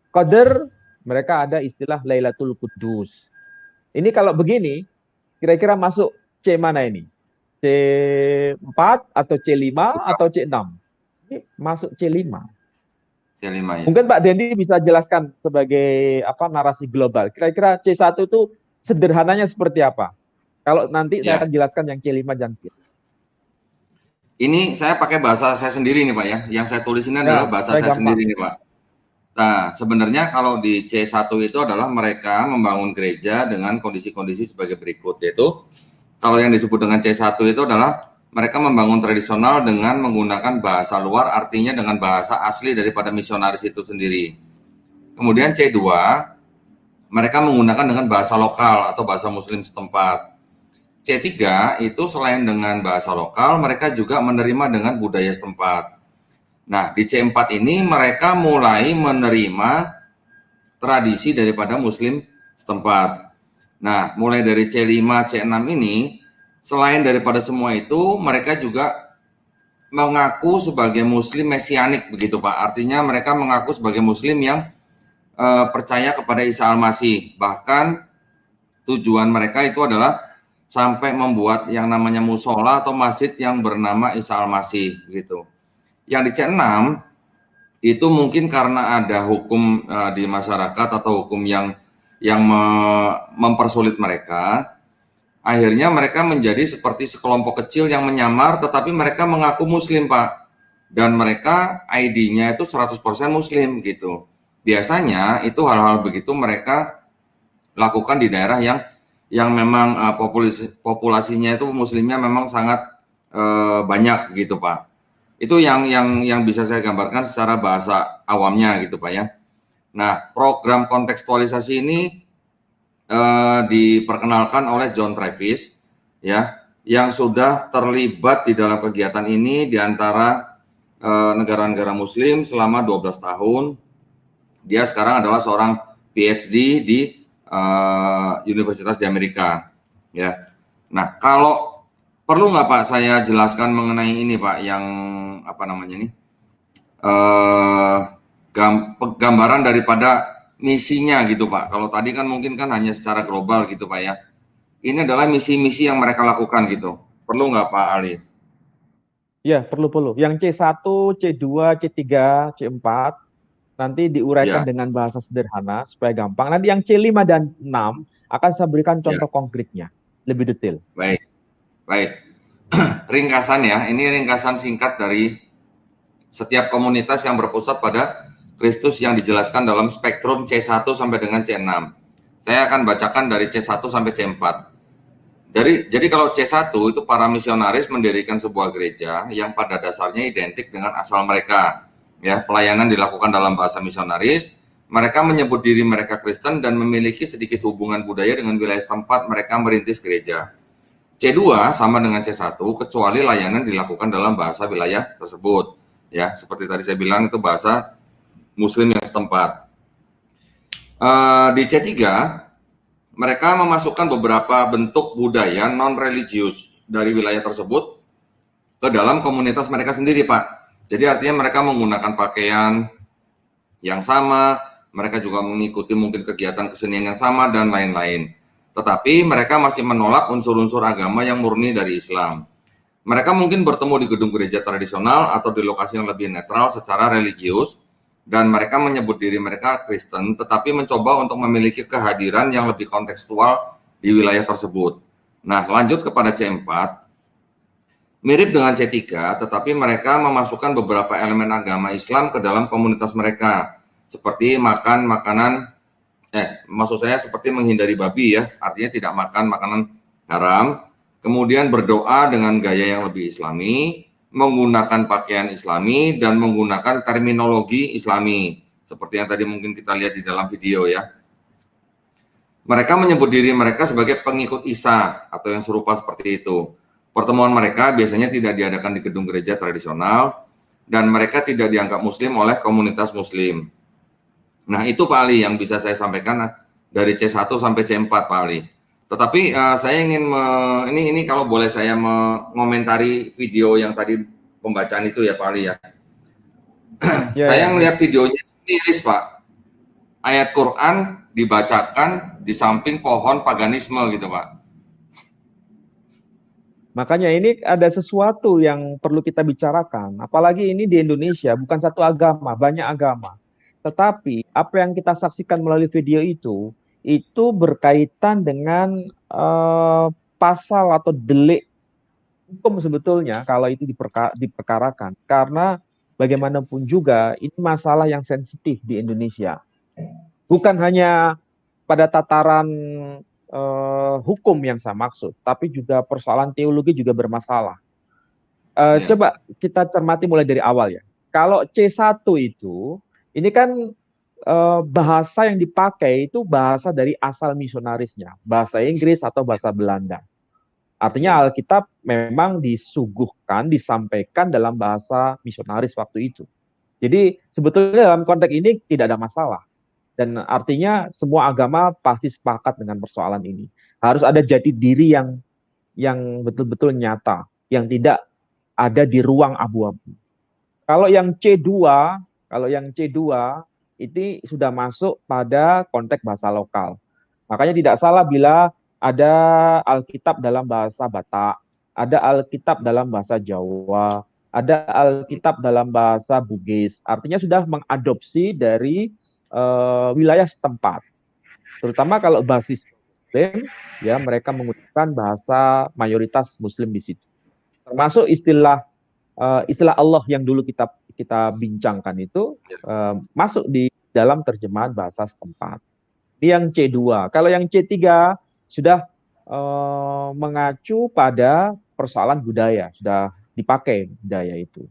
Qadar, mereka ada istilah Lailatul Qudus. Ini kalau begini, kira-kira masuk C mana ini? C4 atau C5 atau C6? Ini masuk C5. C5 ya. Mungkin Pak Dendi bisa jelaskan sebagai narasi global. Kira-kira C1 itu sederhananya seperti apa? Kalau nanti saya akan jelaskan yang C5 dan C6. Ini saya pakai bahasa saya sendiri nih Pak ya. Yang saya tulis ini adalah bahasa saya sendiri nih Pak. Nah, sebenarnya kalau di C1 itu adalah mereka membangun gereja dengan kondisi-kondisi sebagai berikut, yaitu kalau yang disebut dengan C1 itu adalah mereka membangun tradisional dengan menggunakan bahasa luar, artinya dengan bahasa asli daripada misionaris itu sendiri. Kemudian C2, mereka menggunakan dengan bahasa lokal atau bahasa muslim setempat. C3 itu selain dengan bahasa lokal, mereka juga menerima dengan budaya setempat. Nah, di C4 ini mereka mulai menerima tradisi daripada Muslim setempat. Nah, mulai dari C5, C6 ini, selain daripada semua itu, mereka juga mengaku sebagai Muslim mesianik, begitu Pak. Artinya mereka mengaku sebagai Muslim yang percaya kepada Isa Al-Masih. Bahkan tujuan mereka itu adalah sampai membuat yang namanya musola atau masjid yang bernama Isa Al-Masih, gitu. Yang di C6 itu mungkin karena ada hukum di masyarakat atau hukum yang mempersulit mereka, akhirnya mereka menjadi seperti sekelompok kecil yang menyamar, tetapi mereka mengaku Muslim, Pak. Dan mereka ID-nya itu 100% Muslim, gitu. Biasanya itu hal-hal begitu mereka lakukan di daerah yang memang populasinya itu Muslimnya memang sangat banyak, gitu Pak. Itu yang bisa saya gambarkan secara bahasa awamnya, gitu Pak ya. Nah, program kontekstualisasi ini diperkenalkan oleh John Travis, ya, yang sudah terlibat di dalam kegiatan ini di antara negara-negara Muslim selama 12 tahun. Dia sekarang adalah seorang PhD di Universitas di Amerika, ya. Nah, kalau perlu nggak Pak saya jelaskan mengenai ini Pak, yang apa namanya ini, gambaran daripada misinya gitu Pak. Kalau tadi kan mungkin kan hanya secara global gitu Pak ya. Ini adalah misi-misi yang mereka lakukan gitu. Perlu nggak Pak Ali? Ya, perlu. Yang C1, C2, C3, C4 nanti diuraikan Ya, dengan bahasa sederhana supaya gampang. Nanti yang C5 dan 6 akan saya berikan ya, contoh konkretnya, lebih detail. baik, baik. Ringkasan ya, ini ringkasan singkat dari setiap komunitas yang berpusat pada Kristus yang dijelaskan dalam spektrum C1 sampai dengan C6. Saya akan bacakan dari C1 sampai C4. Jadi kalau C1 itu para misionaris mendirikan sebuah gereja yang pada dasarnya identik dengan asal mereka. Ya, pelayanan dilakukan dalam bahasa misionaris. Mereka menyebut diri mereka Kristen dan memiliki sedikit hubungan budaya dengan wilayah setempat mereka merintis gereja. C2 sama dengan C1 kecuali layanan dilakukan dalam bahasa wilayah tersebut. Ya, seperti tadi saya bilang itu bahasa Muslim yang setempat. Di C3 mereka memasukkan beberapa bentuk budaya non-religius dari wilayah tersebut ke dalam komunitas mereka sendiri, Pak. Jadi artinya mereka menggunakan pakaian yang sama, mereka juga mengikuti mungkin kegiatan kesenian yang sama, dan lain-lain. Tetapi mereka masih menolak unsur-unsur agama yang murni dari Islam. Mereka mungkin bertemu di gedung gereja tradisional atau di lokasi yang lebih netral secara religius, dan mereka menyebut diri mereka Kristen, tetapi mencoba untuk memiliki kehadiran yang lebih kontekstual di wilayah tersebut. Nah, lanjut kepada C4, mirip dengan C3, tetapi mereka memasukkan beberapa elemen agama Islam ke dalam komunitas mereka, seperti makan makanan, maksud saya seperti menghindari babi ya, artinya tidak makan makanan haram, kemudian berdoa dengan gaya yang lebih Islami, menggunakan pakaian Islami, dan menggunakan terminologi Islami, seperti yang tadi mungkin kita lihat di dalam video ya. Mereka menyebut diri mereka sebagai pengikut Isa atau yang serupa seperti itu. Pertemuan mereka biasanya tidak diadakan di gedung gereja tradisional, dan mereka tidak dianggap Muslim oleh komunitas Muslim. Nah, itu Pak Ali yang bisa saya sampaikan dari C1 sampai C4 Pak Ali. Tetapi saya ingin ini kalau boleh saya mengomentari video yang tadi pembacaan itu ya Pak Ali ya. Saya melihat videonya miris Pak. Ayat Quran dibacakan di samping pohon paganisme gitu Pak. Makanya ini ada sesuatu yang perlu kita bicarakan. Apalagi ini di Indonesia, bukan satu agama, banyak agama. Tetapi apa yang kita saksikan melalui video itu berkaitan dengan pasal atau delik hukum sebetulnya kalau itu diperkarakan. Karena bagaimanapun juga ini masalah yang sensitif di Indonesia. Bukan hanya pada tataran hukum yang saya maksud, tapi juga persoalan teologi juga bermasalah. Coba kita cermati mulai dari awal ya. Kalau C1 itu, ini kan bahasa yang dipakai itu bahasa dari asal misionarisnya, bahasa Inggris atau bahasa Belanda. Artinya Alkitab memang disuguhkan, disampaikan dalam bahasa misionaris waktu itu. Jadi sebetulnya dalam konteks ini tidak ada masalah. Dan artinya semua agama pasti sepakat dengan persoalan ini. Harus ada jati diri yang betul-betul nyata, yang tidak ada di ruang abu-abu. Kalau yang C2 ini sudah masuk pada konteks bahasa lokal. Makanya tidak salah bila ada Alkitab dalam bahasa Batak, ada Alkitab dalam bahasa Jawa, ada Alkitab dalam bahasa Bugis. Artinya sudah mengadopsi dari wilayah setempat. Terutama kalau basis Muslim, ya mereka menggunakan bahasa mayoritas Muslim di situ. Termasuk istilah Allah yang dulu kita bincangkan itu masuk di dalam terjemahan bahasa setempat. Ini yang C2. Kalau yang C3 sudah mengacu pada persoalan budaya, sudah dipakai budaya itu.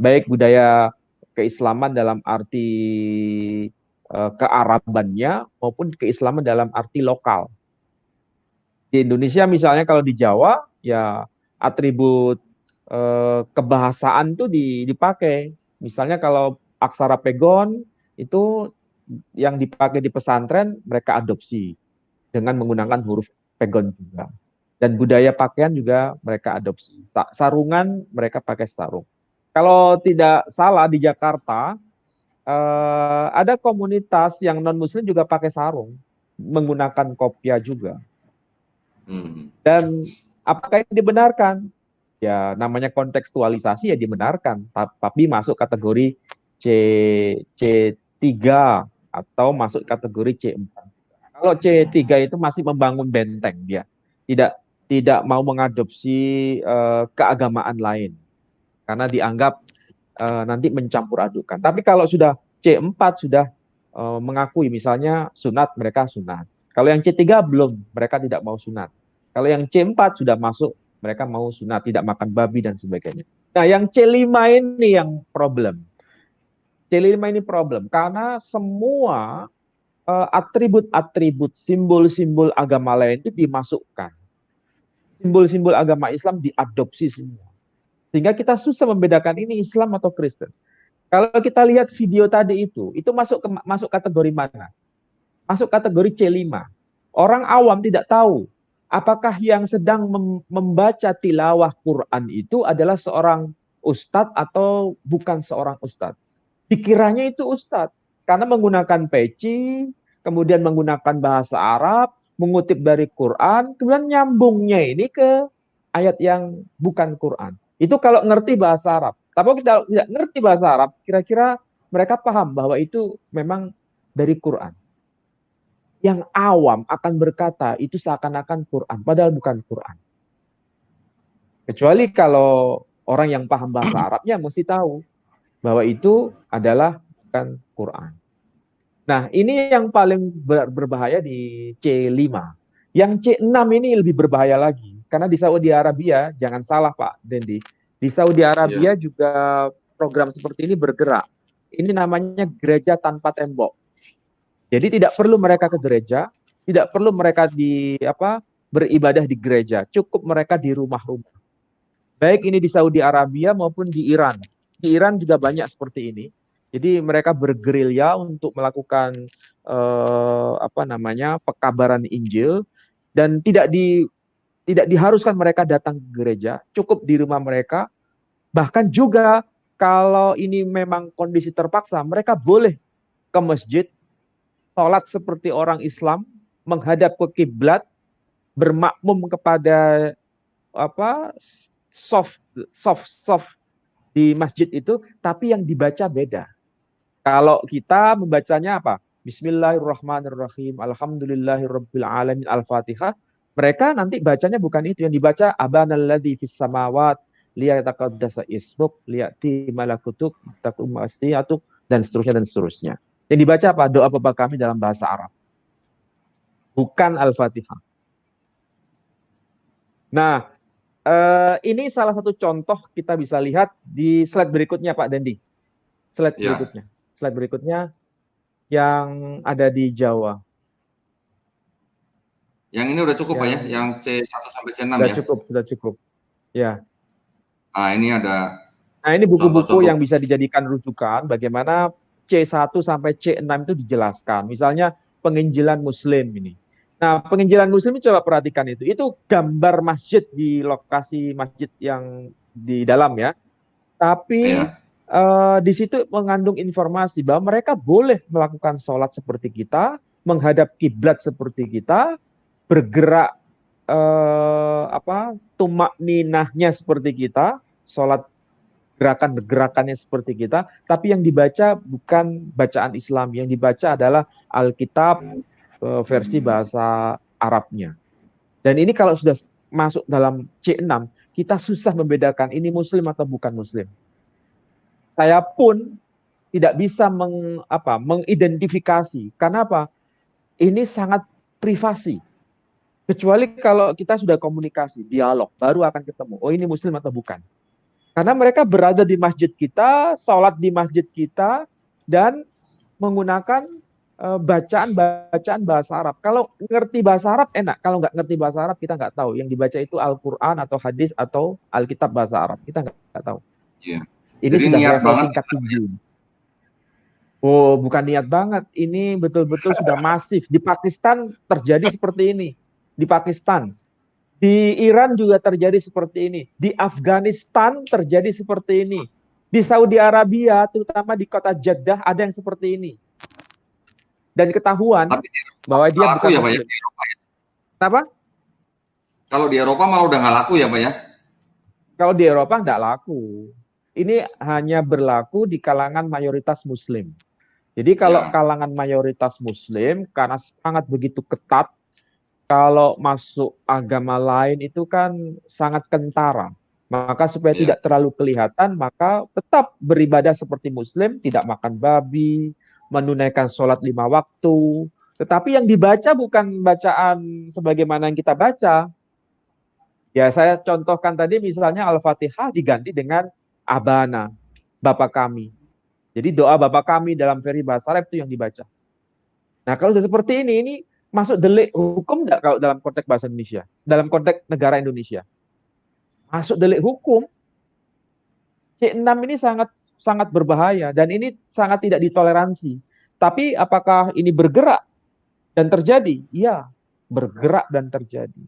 Baik budaya keislaman dalam arti kearabannya maupun keislaman dalam arti lokal. Di Indonesia misalnya kalau di Jawa ya atribut kebahasaan tuh dipakai. Misalnya kalau aksara pegon itu yang dipakai di pesantren mereka adopsi dengan menggunakan huruf pegon juga. Dan budaya pakaian juga mereka adopsi. Sarungan mereka pakai sarung. Kalau tidak salah di Jakarta ada komunitas yang non Muslim juga pakai sarung, menggunakan kopiah juga. Dan apakah ini dibenarkan? Ya namanya kontekstualisasi ya dibenarkan, tapi masuk kategori C3 atau masuk kategori C4. Kalau C3 itu masih membangun benteng dia, tidak mau mengadopsi keagamaan lain karena dianggap nanti mencampur adukan. Tapi kalau sudah C4 sudah mengakui misalnya sunat, mereka sunat. Kalau yang C3 belum, mereka tidak mau sunat. Kalau yang C4 sudah masuk, mereka mau sunat, tidak makan babi dan sebagainya. Nah, yang C5 ini yang problem. C5 ini problem karena semua atribut-atribut, simbol-simbol agama lain itu dimasukkan. Simbol-simbol agama Islam diadopsi semua. Sehingga kita susah membedakan ini Islam atau Kristen. Kalau kita lihat video tadi itu masuk kategori mana? Masuk kategori C5. Orang awam tidak tahu apakah yang sedang membaca tilawah Quran itu adalah seorang ustadz atau bukan seorang ustadz. Dikiranya itu ustadz karena menggunakan peci, kemudian menggunakan bahasa Arab, mengutip dari Quran, kemudian nyambungnya ini ke ayat yang bukan Quran. Itu kalau ngerti bahasa Arab. Tapi kalau kita tidak ngerti bahasa Arab, kira-kira mereka paham bahwa itu memang dari Quran. Yang awam akan berkata itu seakan-akan Quran, padahal bukan Quran. Kecuali kalau orang yang paham bahasa Arabnya mesti tahu bahwa itu adalah bukan Quran. Nah, ini yang paling berbahaya di C5. Yang C6 ini lebih berbahaya lagi. Karena di Saudi Arabia, jangan salah Pak Dendi, di Saudi Arabia juga program seperti ini bergerak. Ini namanya gereja tanpa tembok. Jadi tidak perlu mereka ke gereja, tidak perlu mereka beribadah di gereja, cukup mereka di rumah-rumah. Baik ini di Saudi Arabia maupun di Iran. Di Iran juga banyak seperti ini. Jadi mereka bergerilya untuk melakukan pekabaran Injil dan tidak diharuskan mereka datang ke gereja, cukup di rumah mereka. Bahkan juga kalau ini memang kondisi terpaksa, mereka boleh ke masjid, sholat seperti orang Islam, menghadap ke kiblat, bermakmum kepada soft di masjid itu, tapi yang dibaca beda. Kalau kita membacanya apa? Bismillahirrahmanirrahim, alhamdulillahirabbil alamin, al-Fatihah. Mereka nanti bacanya bukan itu, yang dibaca abanalladzi fis samawat liyataqaddasa ismuk liyati malakutuk takum asyiatuk dan seterusnya. Yang dibaca apa? Doa Bapa kami dalam bahasa Arab. Bukan Al-Fatihah. Nah, ini salah satu contoh kita bisa lihat di slide berikutnya Pak Dendi. Slide berikutnya yang ada di Jawa. Yang ini udah cukup Pak ya, Yang yang C1 sampai C6 sudah ya. cukup, sudah cukup. Ya. Nah, ini ada Nah, ini buku-buku contoh-contoh. yang bisa dijadikan rujukan bagaimana C1 sampai C6 itu dijelaskan. Misalnya penginjilan Muslim ini. Nah, penginjilan Muslim coba perhatikan itu. Itu gambar masjid di lokasi masjid yang di dalam ya. Tapi Ya, di situ mengandung informasi bahwa mereka boleh melakukan sholat seperti kita, menghadap kiblat seperti kita, bergerak tumak ninahnya seperti kita, sholat gerakan-gerakannya seperti kita, tapi yang dibaca bukan bacaan Islam, yang dibaca adalah Alkitab versi bahasa Arabnya. Dan ini kalau sudah masuk dalam C6, kita susah membedakan ini Muslim atau bukan Muslim. Saya pun tidak bisa mengidentifikasi. Karena apa? Ini sangat privasi. Kecuali kalau kita sudah komunikasi, dialog, baru akan ketemu. Oh, ini Muslim atau bukan. Karena mereka berada di masjid kita, sholat di masjid kita, dan menggunakan bacaan-bacaan bahasa Arab. Kalau ngerti bahasa Arab enak, kalau nggak ngerti bahasa Arab kita nggak tahu. Yang dibaca itu Al-Quran atau hadis atau Alkitab bahasa Arab. Kita nggak tahu. iya. Ini Jadi sudah niat level banget tingkat tinggi. Oh, bukan niat banget. Ini betul-betul sudah masif. Di Pakistan terjadi seperti ini. Di Pakistan. Di Iran juga terjadi seperti ini. Di Afghanistan terjadi seperti ini. Di Saudi Arabia, terutama di kota Jeddah, ada yang seperti ini. Dan ketahuan Tapi bahwa dia laku bukan ya Pak ya? Muslim. Kenapa? Kalau di Eropa malah udah nggak laku ya Pak ya? Kalau di Eropa nggak laku. Ini hanya berlaku di kalangan mayoritas Muslim. Jadi kalau Ya. kalangan mayoritas Muslim, karena sangat begitu ketat, kalau masuk agama lain itu kan sangat kentara. Maka supaya Ya. tidak terlalu kelihatan, maka tetap beribadah seperti Muslim, tidak makan babi, menunaikan sholat 5 waktu. Tetapi yang dibaca bukan bacaan sebagaimana yang kita baca. Ya, saya contohkan tadi misalnya Al-Fatihah diganti dengan Abana, Bapa kami. Jadi doa Bapa kami dalam versi bahasa Arab itu yang dibaca. Nah, kalau sudah seperti ini masuk delik hukum enggak kalau dalam konteks bahasa Indonesia? Dalam konteks negara Indonesia? Masuk delik hukum. C6 ini sangat sangat berbahaya dan ini sangat tidak ditoleransi. Tapi apakah ini bergerak dan terjadi? Iya, bergerak dan terjadi.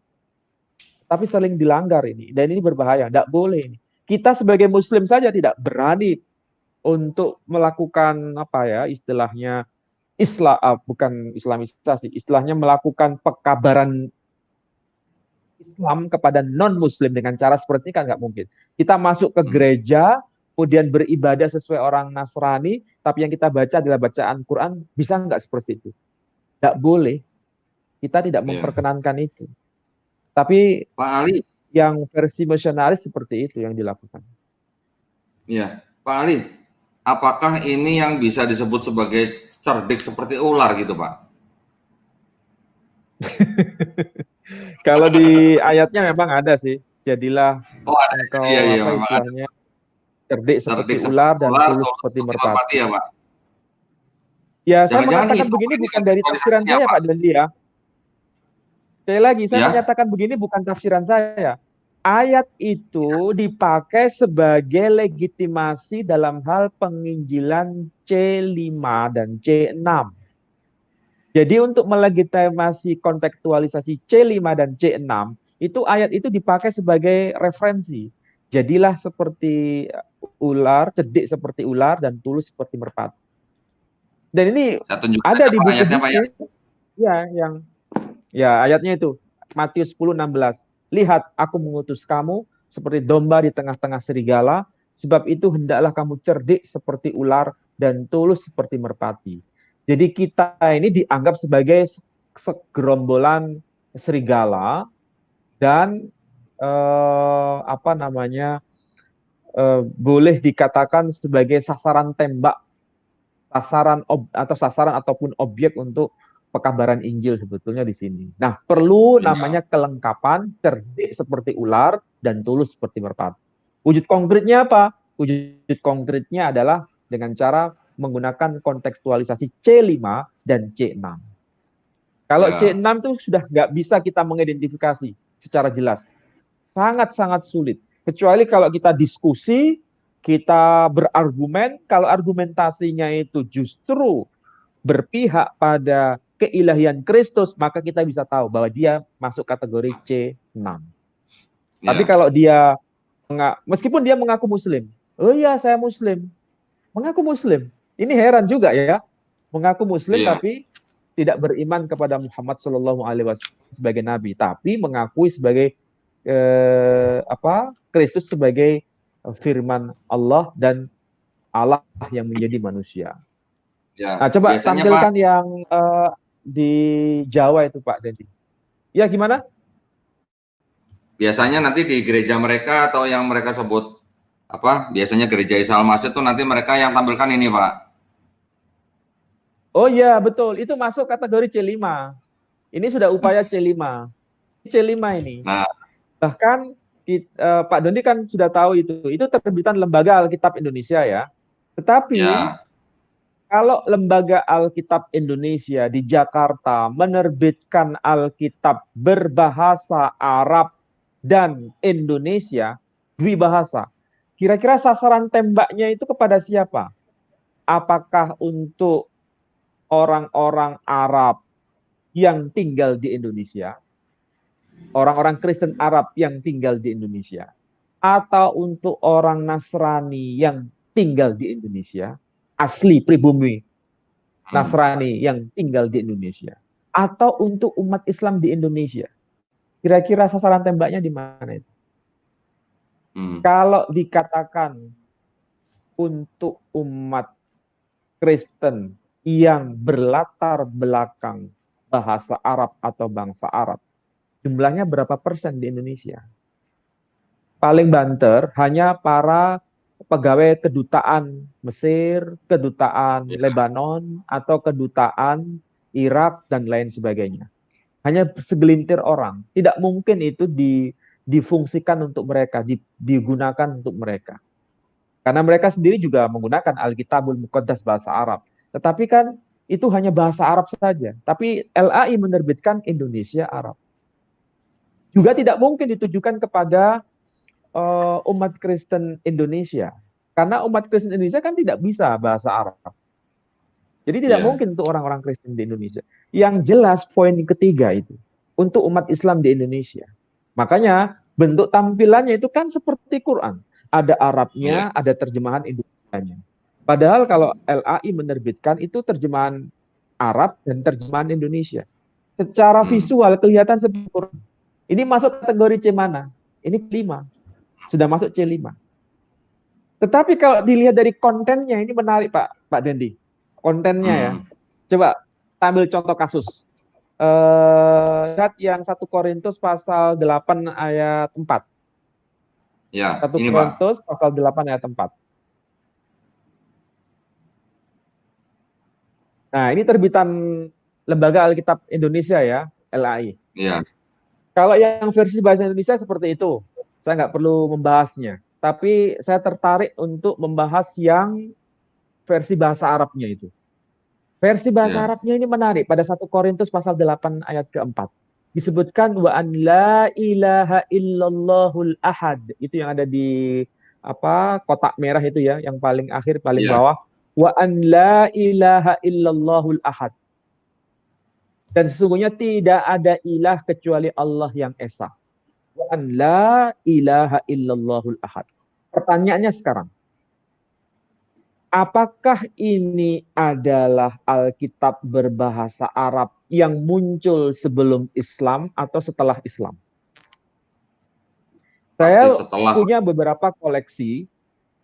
Tapi saling dilanggar ini dan ini berbahaya, tidak boleh ini. Kita sebagai Muslim saja tidak berani untuk melakukan istilahnya bukan Islamisasi, istilahnya melakukan pekabaran Islam kepada non-Muslim dengan cara seperti ini kan nggak mungkin. Kita masuk ke gereja, kemudian beribadah sesuai orang Nasrani, tapi yang kita baca adalah bacaan Quran, bisa nggak seperti itu? Nggak boleh. Kita tidak memperkenankan itu. Tapi Pak Ali, yang versi misionaris seperti itu yang dilakukan. ya Pak Ali, apakah ini yang bisa disebut sebagai cerdik seperti ular gitu Pak? Kalau di ayatnya memang ada sih. Jadilah engkau iya, istilahnya cerdik seperti ular dan tulus seperti merpati. Ya Pak? Ya, saya mengatakan begini bukan dari tafsiran saya, Pak Dandi ya. Sekali lagi, saya menyatakan begini bukan tafsiran saya. Ayat itu dipakai sebagai legitimasi dalam hal penginjilan C5 dan C6. Jadi untuk melegitimasi kontekstualisasi C5 dan C6, itu ayat itu dipakai sebagai referensi. Jadilah seperti ular, cerdik seperti ular, dan tulus seperti merpati. Dan ini ada di buku-buku. Ya, ayatnya itu. Matius 10:16. Lihat, aku mengutus kamu seperti domba di tengah-tengah serigala, sebab itu hendaklah kamu cerdik seperti ular dan tulus seperti merpati. Jadi kita ini dianggap sebagai segerombolan serigala dan boleh dikatakan sebagai sasaran tembak, sasaran ataupun objek untuk pekabaran Injil sebetulnya di sini. Nah, perlu namanya kelengkapan, cerdik seperti ular dan tulus seperti merpati. Wujud konkretnya apa? Wujud konkretnya adalah dengan cara menggunakan kontekstualisasi C5 dan C6. Kalau Ya. C6 itu sudah nggak bisa kita mengidentifikasi secara jelas. Sangat-sangat sulit. Kecuali kalau kita diskusi, kita berargumen, kalau argumentasinya itu justru berpihak pada keilahian Kristus, maka kita bisa tahu bahwa dia masuk kategori C6. Tapi Ya. kalau dia meskipun dia mengaku Muslim, oh iya saya Muslim, mengaku Muslim. Ini heran juga ya, mengaku Muslim Iya. tapi tidak beriman kepada Muhammad Shallallahu Alaihi Wasallam sebagai nabi, tapi mengakui sebagai Kristus sebagai firman Allah dan Allah yang menjadi manusia. Ya. Nah, coba Biasanya Pak, tampilkan yang di Jawa itu Pak Dendi. Ya gimana? biasanya nanti di gereja mereka atau yang mereka sebut biasanya gereja Isa Al-Masih itu nanti mereka yang tampilkan ini Pak. Oh iya betul, itu masuk kategori C5. Ini sudah upaya C5. C5 ini. Nah, Bahkan Pak Dondi kan sudah tahu itu terbitan Lembaga Alkitab Indonesia ya. Tetapi ya. kalau Lembaga Alkitab Indonesia di Jakarta menerbitkan Alkitab berbahasa Arab dan Indonesia, dwibahasa, kira-kira sasaran tembaknya itu kepada siapa? Apakah untuk orang-orang Arab yang tinggal di Indonesia, orang-orang Kristen Arab yang tinggal di Indonesia, atau untuk orang Nasrani yang tinggal di Indonesia, asli pribumi Nasrani yang tinggal di Indonesia, atau untuk umat Islam di Indonesia? Kira-kira sasaran tembaknya di mana itu? Kalau dikatakan untuk umat Kristen yang berlatar belakang bahasa Arab atau bangsa Arab, jumlahnya berapa persen di Indonesia? Paling banter hanya para pegawai kedutaan Mesir, kedutaan Lebanon, atau kedutaan Irak, dan lain sebagainya. Hanya segelintir orang. Tidak mungkin itu difungsikan untuk mereka, digunakan untuk mereka. Karena mereka sendiri juga menggunakan Alkitabul Muqaddas bahasa Arab. Tetapi kan itu hanya bahasa Arab saja. Tapi LAI menerbitkan Indonesia Arab. Juga tidak mungkin ditujukan kepada umat Kristen Indonesia. Karena umat Kristen Indonesia kan tidak bisa bahasa Arab. Jadi tidak mungkin untuk orang-orang Kristen di Indonesia. Yang jelas poin ketiga itu, untuk umat Islam di Indonesia. Makanya bentuk tampilannya itu kan seperti Quran. Ada Arabnya, ada terjemahan Indonesianya. Padahal kalau LAI menerbitkan itu terjemahan Arab dan terjemahan Indonesia. Secara visual kelihatan seperti Quran. Ini masuk kategori C mana? Ini C5. Sudah masuk C5. Tetapi kalau dilihat dari kontennya, ini menarik Pak Dendi. Kontennya ya. Coba ambil contoh kasus. Lihat yang 1 Korintus pasal 8 ayat 4. Ya, 1 ini Korintus Pak. pasal 8 ayat 4. Nah, ini terbitan Lembaga Alkitab Indonesia ya, LAI. Iya. Kalau yang versi bahasa Indonesia seperti itu, saya nggak perlu membahasnya. Tapi saya tertarik untuk membahas yang versi bahasa Arabnya itu. Versi bahasa Arabnya ini menarik. Pada 1 Korintus pasal 8 ayat keempat. Disebutkan wa an la ilaha illallahul ahad. Itu yang ada di kotak merah itu ya, yang paling akhir, paling bawah. Wa an la ilaha illallahul ahad. Dan sesungguhnya tidak ada ilah kecuali Allah yang esa. Wa an la ilaha illallahul ahad. Pertanyaannya sekarang, apakah ini adalah Alkitab berbahasa Arab yang muncul sebelum Islam atau setelah Islam? Saya punya beberapa koleksi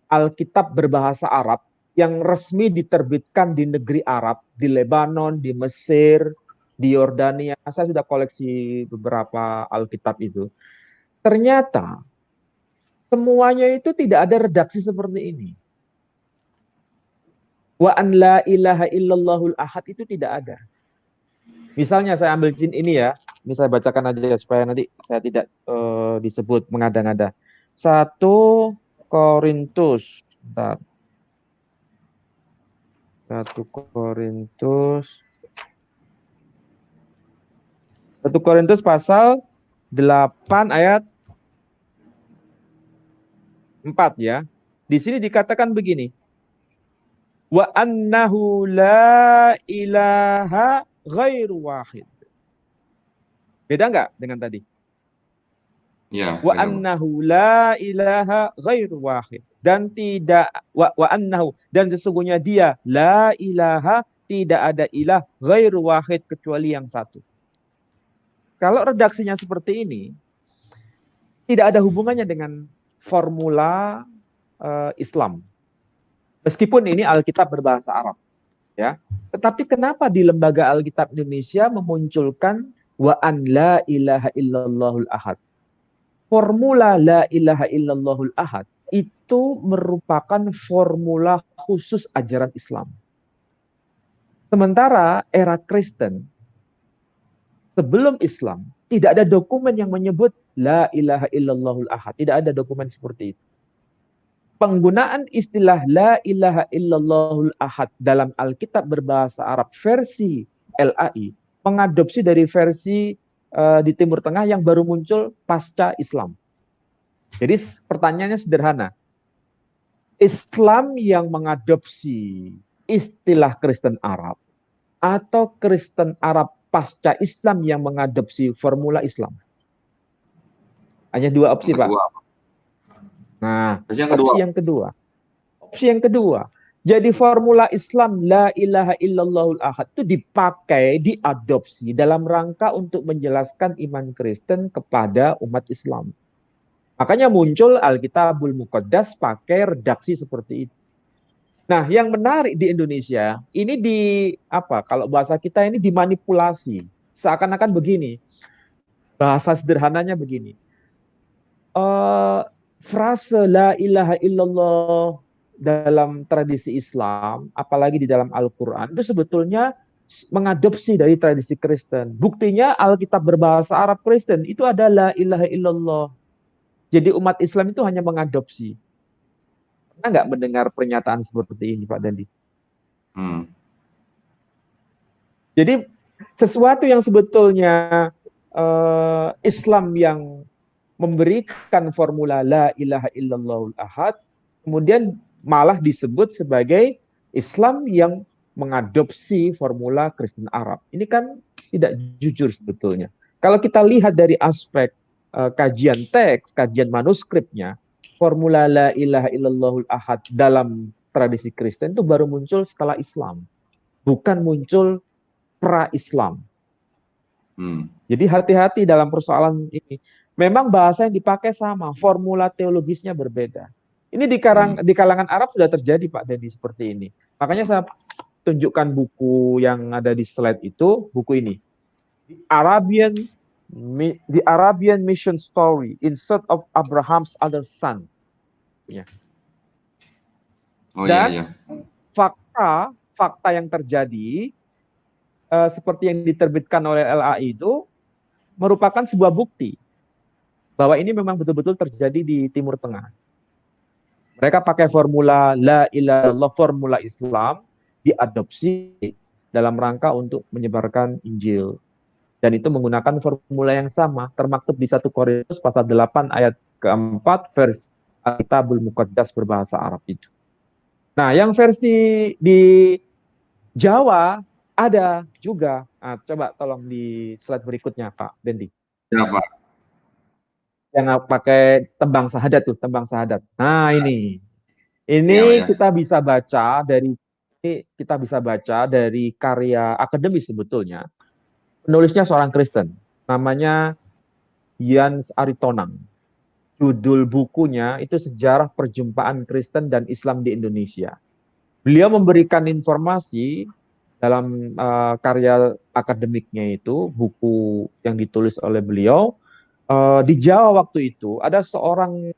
Alkitab berbahasa Arab yang resmi diterbitkan di negeri Arab, di Lebanon, di Mesir, di Yordania. Saya sudah koleksi beberapa Alkitab itu. Ternyata semuanya itu tidak ada redaksi seperti ini. Wa an la ilaha illallahul ahad itu tidak ada. Misalnya saya ambil ini ya, ini saya bacakan aja supaya nanti saya tidak disebut mengada-ngada. 1 Korintus, bentar. 1 Korintus 1 Korintus pasal 8 ayat 4 ya. Di sini dikatakan begini. Wa annahu la ilaha ghairu wahid. Beda nggak dengan tadi? Ya, Wa beda, Pak. annahu la ilaha ghairu wahid. Dan tidak wa annahu, dan sesungguhnya dia la ilaha, tidak ada ilah ghairu wahid kecuali yang satu. Kalau redaksinya seperti ini, tidak ada hubungannya dengan formula Islam. Meskipun ini Alkitab berbahasa Arab, ya. Tetapi kenapa di Lembaga Alkitab Indonesia memunculkan wa an la ilaha illallahul ahad? Formula la ilaha illallahul ahad itu merupakan formula khusus ajaran Islam. Sementara era Kristen sebelum Islam tidak ada dokumen yang menyebut la ilaha illallahul ahad. Tidak ada dokumen seperti itu. Penggunaan istilah la ilaha illallahul ahad dalam Alkitab berbahasa Arab versi LAI mengadopsi dari versi di Timur Tengah yang baru muncul pasca Islam. Jadi pertanyaannya sederhana. Islam yang mengadopsi istilah Kristen Arab atau Kristen Arab pasca Islam yang mengadopsi formula Islam? Hanya dua opsi, Pak. Nah, opsi yang kedua. Jadi formula Islam la ilaha illallahul ahad itu dipakai, diadopsi dalam rangka untuk menjelaskan iman Kristen kepada umat Islam. Makanya muncul Alkitabul Muqaddas pakai redaksi seperti itu. Nah, yang menarik di Indonesia, ini kalau bahasa kita ini dimanipulasi. Seakan-akan begini. Bahasa sederhananya begini. Frase la ilaha illallah dalam tradisi Islam, apalagi di dalam Al-Quran, itu sebetulnya mengadopsi dari tradisi Kristen. Buktinya Alkitab berbahasa Arab Kristen itu ada la ilaha illallah. Jadi umat Islam itu hanya mengadopsi. Pernah nggak mendengar pernyataan seperti ini, Pak Dandi? Jadi sesuatu yang sebetulnya Islam yang memberikan formula la ilaha illallahul ahad, kemudian malah disebut sebagai Islam yang mengadopsi formula Kristen Arab. Ini kan tidak jujur sebetulnya. Kalau kita lihat dari aspek kajian teks, kajian manuskripnya, formula la ilaha illallahul ahad dalam tradisi Kristen itu baru muncul setelah Islam. Bukan muncul pra-Islam. Jadi hati-hati dalam persoalan ini. Memang bahasa yang dipakai sama, formula teologisnya berbeda. Ini di kalangan Arab sudah terjadi, Pak Dendi, seperti ini. Makanya saya tunjukkan buku yang ada di slide itu, buku ini. The Arabian Mission Story in Search of Abraham's Other Son. Ya. Dan fakta yang terjadi seperti yang diterbitkan oleh LAI itu merupakan sebuah bukti bahwa ini memang betul-betul terjadi di Timur Tengah. Mereka pakai formula la ilaha illallah, formula Islam, diadopsi dalam rangka untuk menyebarkan Injil. Dan itu menggunakan formula yang sama, termaktub di 1 Korintus pasal 8 ayat keempat versi Alkitabul Muqaddas berbahasa Arab itu. Nah, yang versi di Jawa ada juga. Nah, coba tolong di slide berikutnya, Pak Dendi. Ya, Pak. Yang pakai tembang syahadat tuh, tembang syahadat. Nah, ini kita bisa baca dari karya akademis sebetulnya. Penulisnya seorang Kristen, namanya Jans Aritonang. Judul bukunya itu Sejarah Perjumpaan Kristen dan Islam di Indonesia. Beliau memberikan informasi dalam karya akademiknya itu, buku yang ditulis oleh beliau. Di Jawa waktu itu ada seorang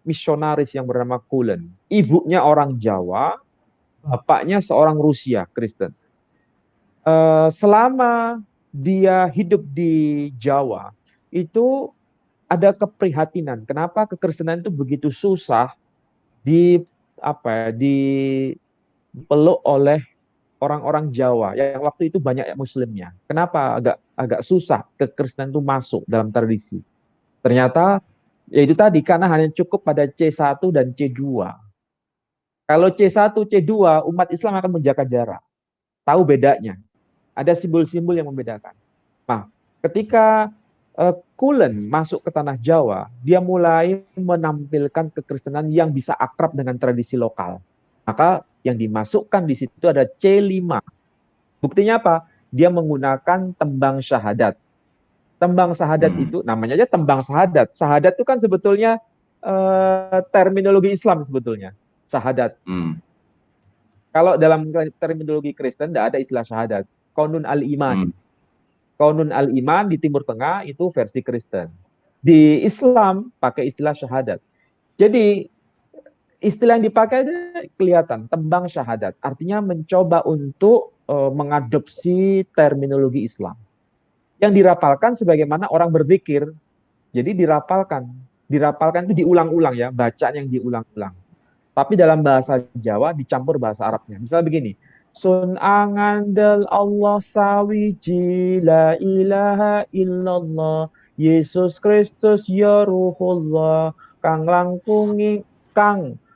misionaris yang bernama Kulen. Ibunya orang Jawa, bapaknya seorang Rusia Kristen. Selama dia hidup di Jawa, itu ada keprihatinan. Kenapa kekristenan itu begitu susah dipeluk oleh orang-orang Jawa yang waktu itu banyak muslimnya. Kenapa agak susah kekristenan itu masuk dalam tradisi? Ternyata ya itu tadi karena hanya cukup pada C1 dan C2. Kalau C1, C2 umat Islam akan menjaga jarak. Tahu bedanya. Ada simbol-simbol yang membedakan. Nah, ketika Kulen masuk ke tanah Jawa, dia mulai menampilkan kekristenan yang bisa akrab dengan tradisi lokal. Maka yang dimasukkan di situ ada C5. Buktinya apa? Dia menggunakan tembang syahadat. Tembang syahadat itu namanya aja tembang syahadat. Syahadat itu kan sebetulnya terminologi Islam sebetulnya. Syahadat. Kalau dalam terminologi Kristen tidak ada istilah syahadat. Qanun al-iman. Qanun al-iman di Timur Tengah itu versi Kristen. Di Islam pakai istilah syahadat. Jadi istilah yang dipakai itu kelihatan tembang syahadat. Artinya mencoba untuk mengadopsi terminologi Islam. Yang dirapalkan sebagaimana orang berzikir. Jadi dirapalkan. Dirapalkan itu diulang-ulang ya, bacaan yang diulang-ulang. Tapi dalam bahasa Jawa dicampur bahasa Arabnya. Misalnya begini. Sun angandel Allah sawiji la ilaha illallah Yesus Kristus ya Ruhullah kang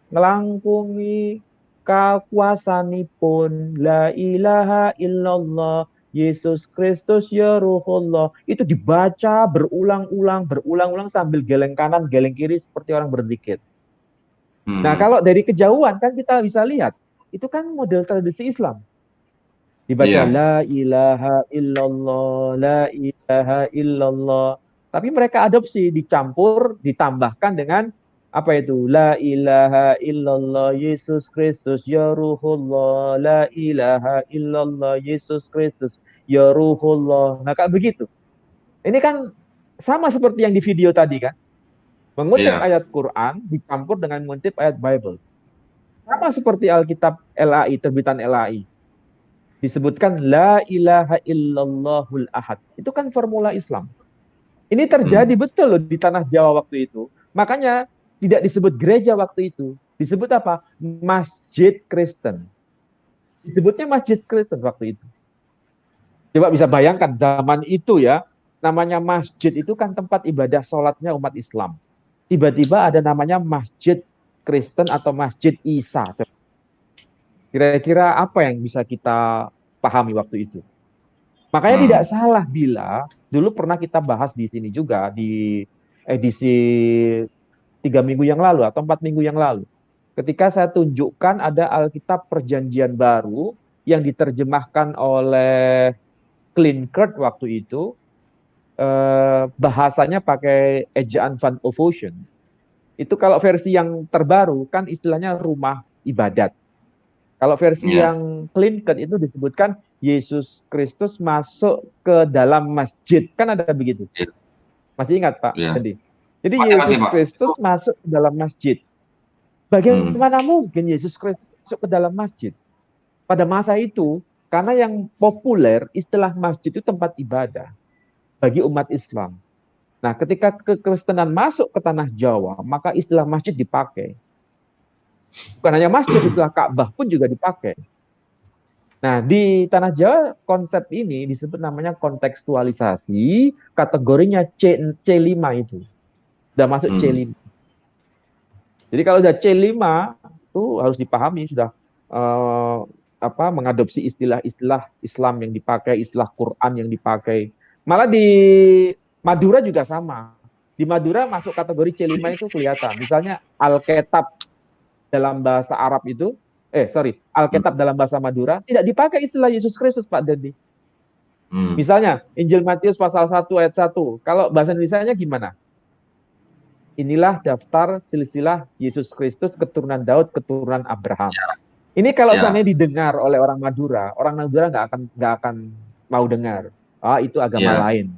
ngelangkungi kakuasanipun la ilaha illallah Yesus Kristus ya Ruhullah. Itu dibaca berulang-ulang sambil geleng kanan geleng kiri seperti orang berzikir. Nah, kalau dari kejauhan kan kita bisa lihat, itu kan model tradisi Islam. Dibaca la ilaha illallah, la ilaha illallah. Tapi mereka adopsi, dicampur, ditambahkan dengan apa itu? La ilaha illallah, Yesus Kristus, ya Ruhullah, la ilaha illallah, Yesus Kristus, ya Ruhullah. Nah, kayak begitu. Ini kan sama seperti yang di video tadi kan. Mengutip ayat Quran dicampur dengan mengutip ayat Bible. Sama seperti Alkitab LAI, terbitan LAI. Disebutkan la ilaha illallahul ahad. Itu kan formula Islam. Ini terjadi betul loh di tanah Jawa waktu itu. Makanya tidak disebut gereja waktu itu. Disebut apa? Masjid Kristen. Disebutnya Masjid Kristen waktu itu. Coba bisa bayangkan zaman itu ya, namanya masjid itu kan tempat ibadah sholatnya umat Islam. Tiba-tiba ada namanya Masjid Kristen atau Masjid Isa. Kira-kira apa yang bisa kita pahami waktu itu? Makanya tidak salah bila dulu pernah kita bahas di sini juga di edisi 3 minggu yang lalu atau 4 minggu yang lalu. Ketika saya tunjukkan ada Alkitab Perjanjian Baru yang diterjemahkan oleh Klinkert waktu itu, bahasanya pakai ejaan Van Ovotion. Itu kalau versi yang terbaru kan istilahnya rumah ibadat. Kalau versi yang Klinkert itu disebutkan Yesus Kristus masuk ke dalam masjid. Kan ada begitu. Masih ingat Pak? Jadi Yesus Kristus masuk ke dalam masjid. Bagaimana mungkin Yesus Kristus masuk ke dalam masjid? Pada masa itu, karena yang populer istilah masjid itu tempat ibadah bagi umat Islam. Nah, ketika kekristenan masuk ke tanah Jawa, maka istilah masjid dipakai. Bukan hanya masjid, istilah Ka'bah pun juga dipakai. Nah, di tanah Jawa konsep ini disebut namanya kontekstualisasi, kategorinya C5 itu. Sudah masuk C5. Jadi kalau sudah C5 itu harus dipahami sudah mengadopsi istilah-istilah Islam yang dipakai, istilah Quran yang dipakai. Malah di Madura juga sama. Di Madura masuk kategori C5 itu kelihatan. Misalnya Alkitab dalam bahasa Arab itu, Alkitab dalam bahasa Madura tidak dipakai istilah Yesus Kristus, Pak Dedi. Misalnya Injil Matius pasal 1 ayat 1. Kalau bahasa Indonesianya gimana? Inilah daftar silsilah Yesus Kristus keturunan Daud, keturunan Abraham. Ini kalau seandainya didengar oleh orang Madura nggak akan mau dengar. Itu agama lain.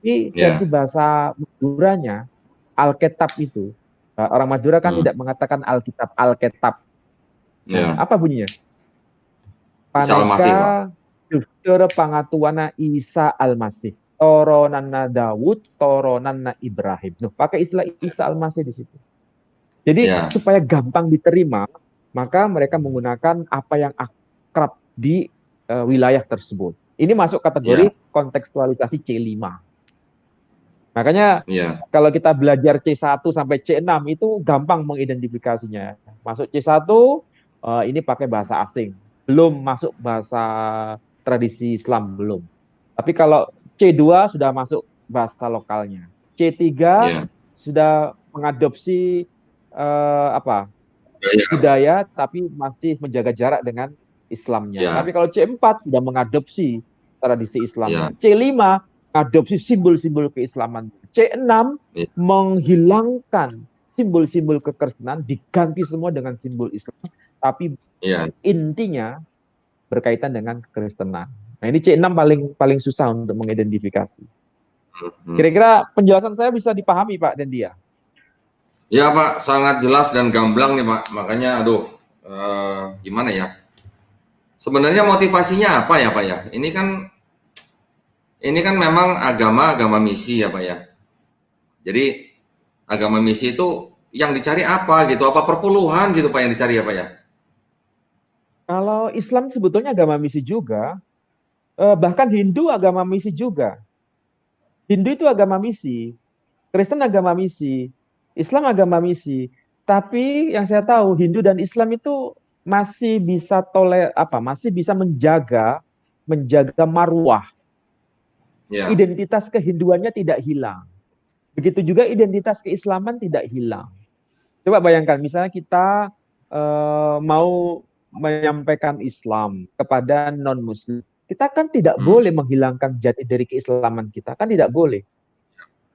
Tapi versi bahasa Maduranya, Alkitab itu, orang Madura kan tidak mengatakan Alkitab, Alkitab. Apa bunyinya? Paneka Duftur Pangatuana Isa Al-Masih. Toronanna Daud, toronanna Ibrahim. Pakai istilah Isa Al-Masih di situ. Jadi supaya gampang diterima, maka mereka menggunakan apa yang akrab di wilayah tersebut. Ini masuk kategori kontekstualisasi C5. Makanya Iya. kalau kita belajar C1 sampai C6 itu gampang mengidentifikasinya. Masuk C1 ini pakai bahasa asing, belum masuk bahasa tradisi Islam, belum. Tapi kalau C2 sudah masuk bahasa lokalnya. C3 Iya. sudah mengadopsi budaya tapi masih menjaga jarak dengan Islamnya. Ya. Tapi kalau C4 sudah mengadopsi tradisi Islamnya. Ya. C5 mengadopsi simbol-simbol keislaman. C6 Ya. menghilangkan simbol-simbol kekristenan, diganti semua dengan simbol Islam. Tapi intinya berkaitan dengan kekristenan. Nah, ini C6 paling susah untuk mengidentifikasi. Kira-kira penjelasan saya bisa dipahami, Pak Dendia? Ya Pak, sangat jelas dan gamblang nih Pak. Makanya gimana ya? Sebenarnya motivasinya apa ya Pak ya? Ini kan memang agama misi ya Pak ya. Jadi agama misi itu yang dicari apa gitu? Apa perpuluhan gitu Pak yang dicari ya Pak ya? Kalau Islam sebetulnya agama misi juga. Bahkan Hindu agama misi juga. Hindu itu agama misi. Kristen agama misi. Islam agama misi. Tapi yang saya tahu Hindu dan Islam itu masih bisa masih bisa menjaga marwah. Identitas kehinduannya tidak hilang. Begitu juga identitas keislaman tidak hilang. Coba bayangkan, misalnya kita mau menyampaikan Islam kepada non-Muslim, kita kan tidak boleh menghilangkan jati diri keislaman kita, kan tidak boleh.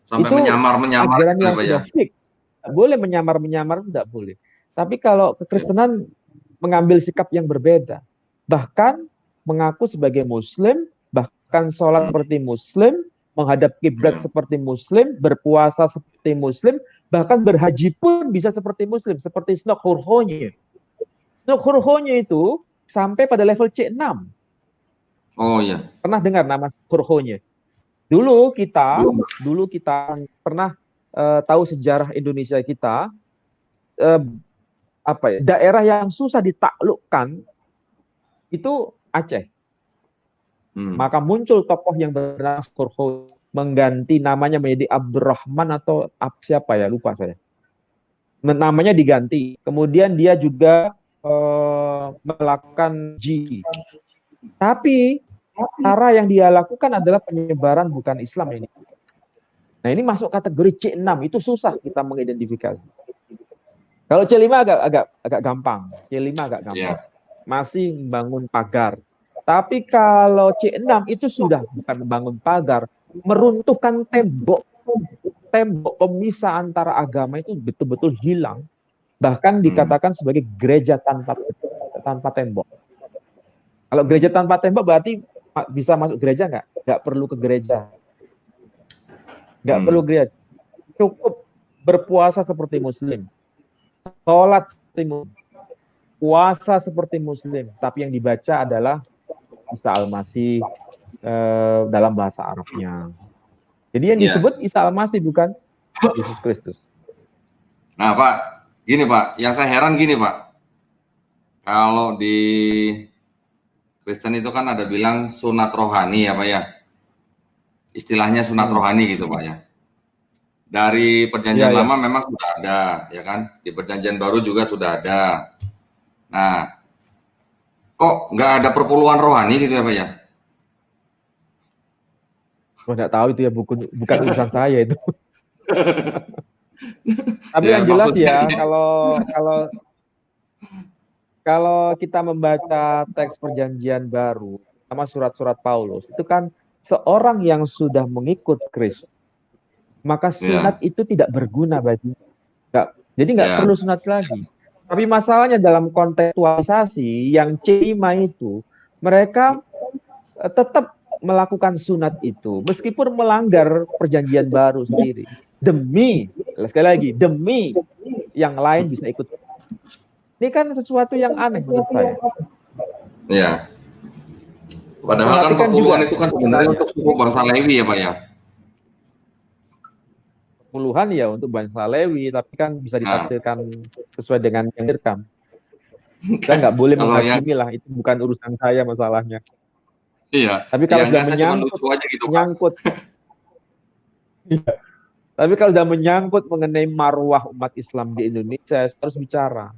Sampai itu menyamar-menyamar ajaran yang sudah fix. Tidak boleh menyamar-menyamar, tidak boleh. Tapi kalau kekristenan mengambil sikap yang berbeda, bahkan mengaku sebagai Muslim, bahkan sholat seperti Muslim, menghadap kiblat seperti Muslim, berpuasa seperti Muslim, bahkan berhaji pun bisa seperti Muslim, seperti Snok Hurhonya. Snok Hurhonya itu sampai pada level C6. Oh iya. Pernah dengar nama Hurhonya? Dulu kita pernah tahu sejarah Indonesia kita, daerah yang susah ditaklukkan itu Aceh. Maka muncul tokoh yang bernama Hurhonya, mengganti namanya menjadi Abdurrahman atau siapa ya, lupa saya. Namanya diganti. Kemudian dia juga melakukan jihad. Tapi cara yang dia lakukan adalah penyebaran bukan Islam ini. Nah, ini masuk kategori C6, itu susah kita mengidentifikasi. Kalau C5 agak gampang. C5 agak gampang. Masih membangun pagar. Tapi kalau C6 itu sudah bukan membangun pagar, meruntuhkan tembok pemisah antara agama itu betul-betul hilang. Bahkan dikatakan sebagai gereja tanpa tembok. Kalau gereja tanpa tembok berarti bisa masuk gereja nggak? Nggak perlu ke gereja. Nggak perlu gereja. Cukup berpuasa seperti Muslim. Sholat seperti Muslim. Puasa seperti Muslim. Tapi yang dibaca adalah Isa Al-Masih dalam bahasa Arabnya. Jadi yang disebut Isa Al-Masih bukan Yesus Kristus. Nah Pak, gini Pak, yang saya heran gini Pak. Kalau di Kristen itu kan ada bilang sunat rohani ya Pak ya. Istilahnya sunat rohani gitu Pak ya. Dari perjanjian lama memang sudah ada ya kan. Di perjanjian baru juga sudah ada. Nah, kok nggak ada perpuluhan rohani gitu ya Pak ya? Nggak tahu itu ya, bukan urusan saya itu. Tapi yang jelas ya, kalau kita membaca teks perjanjian baru sama surat-surat Paulus, itu kan seorang yang sudah mengikut Kristus, maka sunat itu tidak berguna baginya. Jadi nggak perlu sunat lagi. Tapi masalahnya dalam kontekstualisasi yang C5 itu, mereka tetap melakukan sunat itu, meskipun melanggar perjanjian baru sendiri. Sekali lagi, demi yang lain bisa ikut. Ini kan sesuatu yang aneh menurut saya. Iya. Padahal kan perpuluhan itu kan sebenarnya untuk suku bangsa Lewi ya Pak ya. Puluhan ya untuk bangsa Lewi, tapi kan bisa ditafsirkan sesuai dengan yang direkam. Saya nggak boleh menghakimi lah, itu bukan urusan saya masalahnya. Iya, Tapi kalau ya sudah enggak, saya cuma menyangkut lucu aja gitu Pak. menyangkut Iya. Tapi kalau sudah menyangkut mengenai marwah umat Islam di Indonesia, saya harus bicara.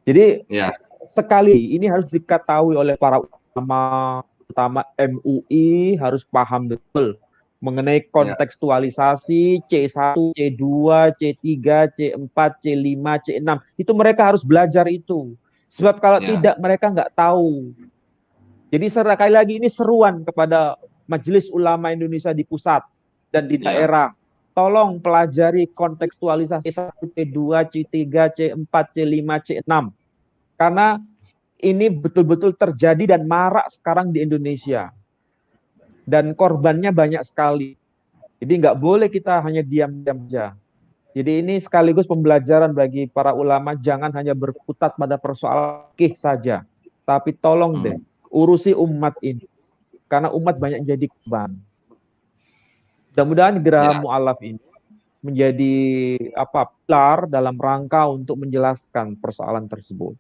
Jadi Ya, sekali ini harus diketahui oleh para ulama, terutama MUI harus paham betul mengenai ya, kontekstualisasi C1, C2, C3, C4, C5, C6. Itu mereka harus belajar itu. Sebab kalau ya, tidak mereka nggak tahu. Jadi sekali lagi ini seruan kepada Majelis Ulama Indonesia di pusat dan di ya, daerah. Tolong pelajari kontekstualisasi C1, C2, C3, C4, C5, C6. Karena ini betul-betul terjadi dan marak sekarang di Indonesia. Dan korbannya banyak sekali. Jadi nggak boleh kita hanya diam-diam saja. Jadi ini sekaligus pembelajaran bagi para ulama, jangan hanya berkutat pada persoalan fikih saja. Tapi tolong deh, urusi umat ini. Karena umat banyak jadi korban. Mudah-mudahan Geraha ya, Mu'alaf ini menjadi pilar dalam rangka untuk menjelaskan persoalan tersebut.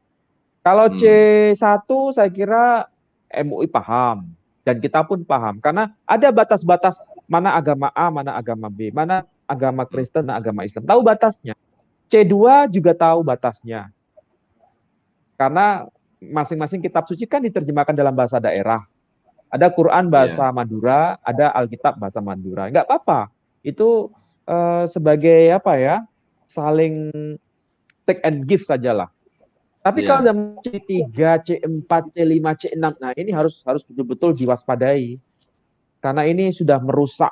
Kalau C1 saya kira MUI paham dan kita pun paham karena ada batas-batas mana agama A, mana agama B, mana agama Kristen dan agama Islam. Tahu batasnya. C2 juga tahu batasnya. Karena masing-masing kitab suci kan diterjemahkan dalam bahasa daerah. Ada Quran bahasa Madura, ada Alkitab bahasa Madura. Enggak apa-apa. Itu sebagai saling take and give sajalah. Tapi ya, kalau dalam C3, C4, C5, C6, nah ini harus betul-betul diwaspadai. Karena ini sudah merusak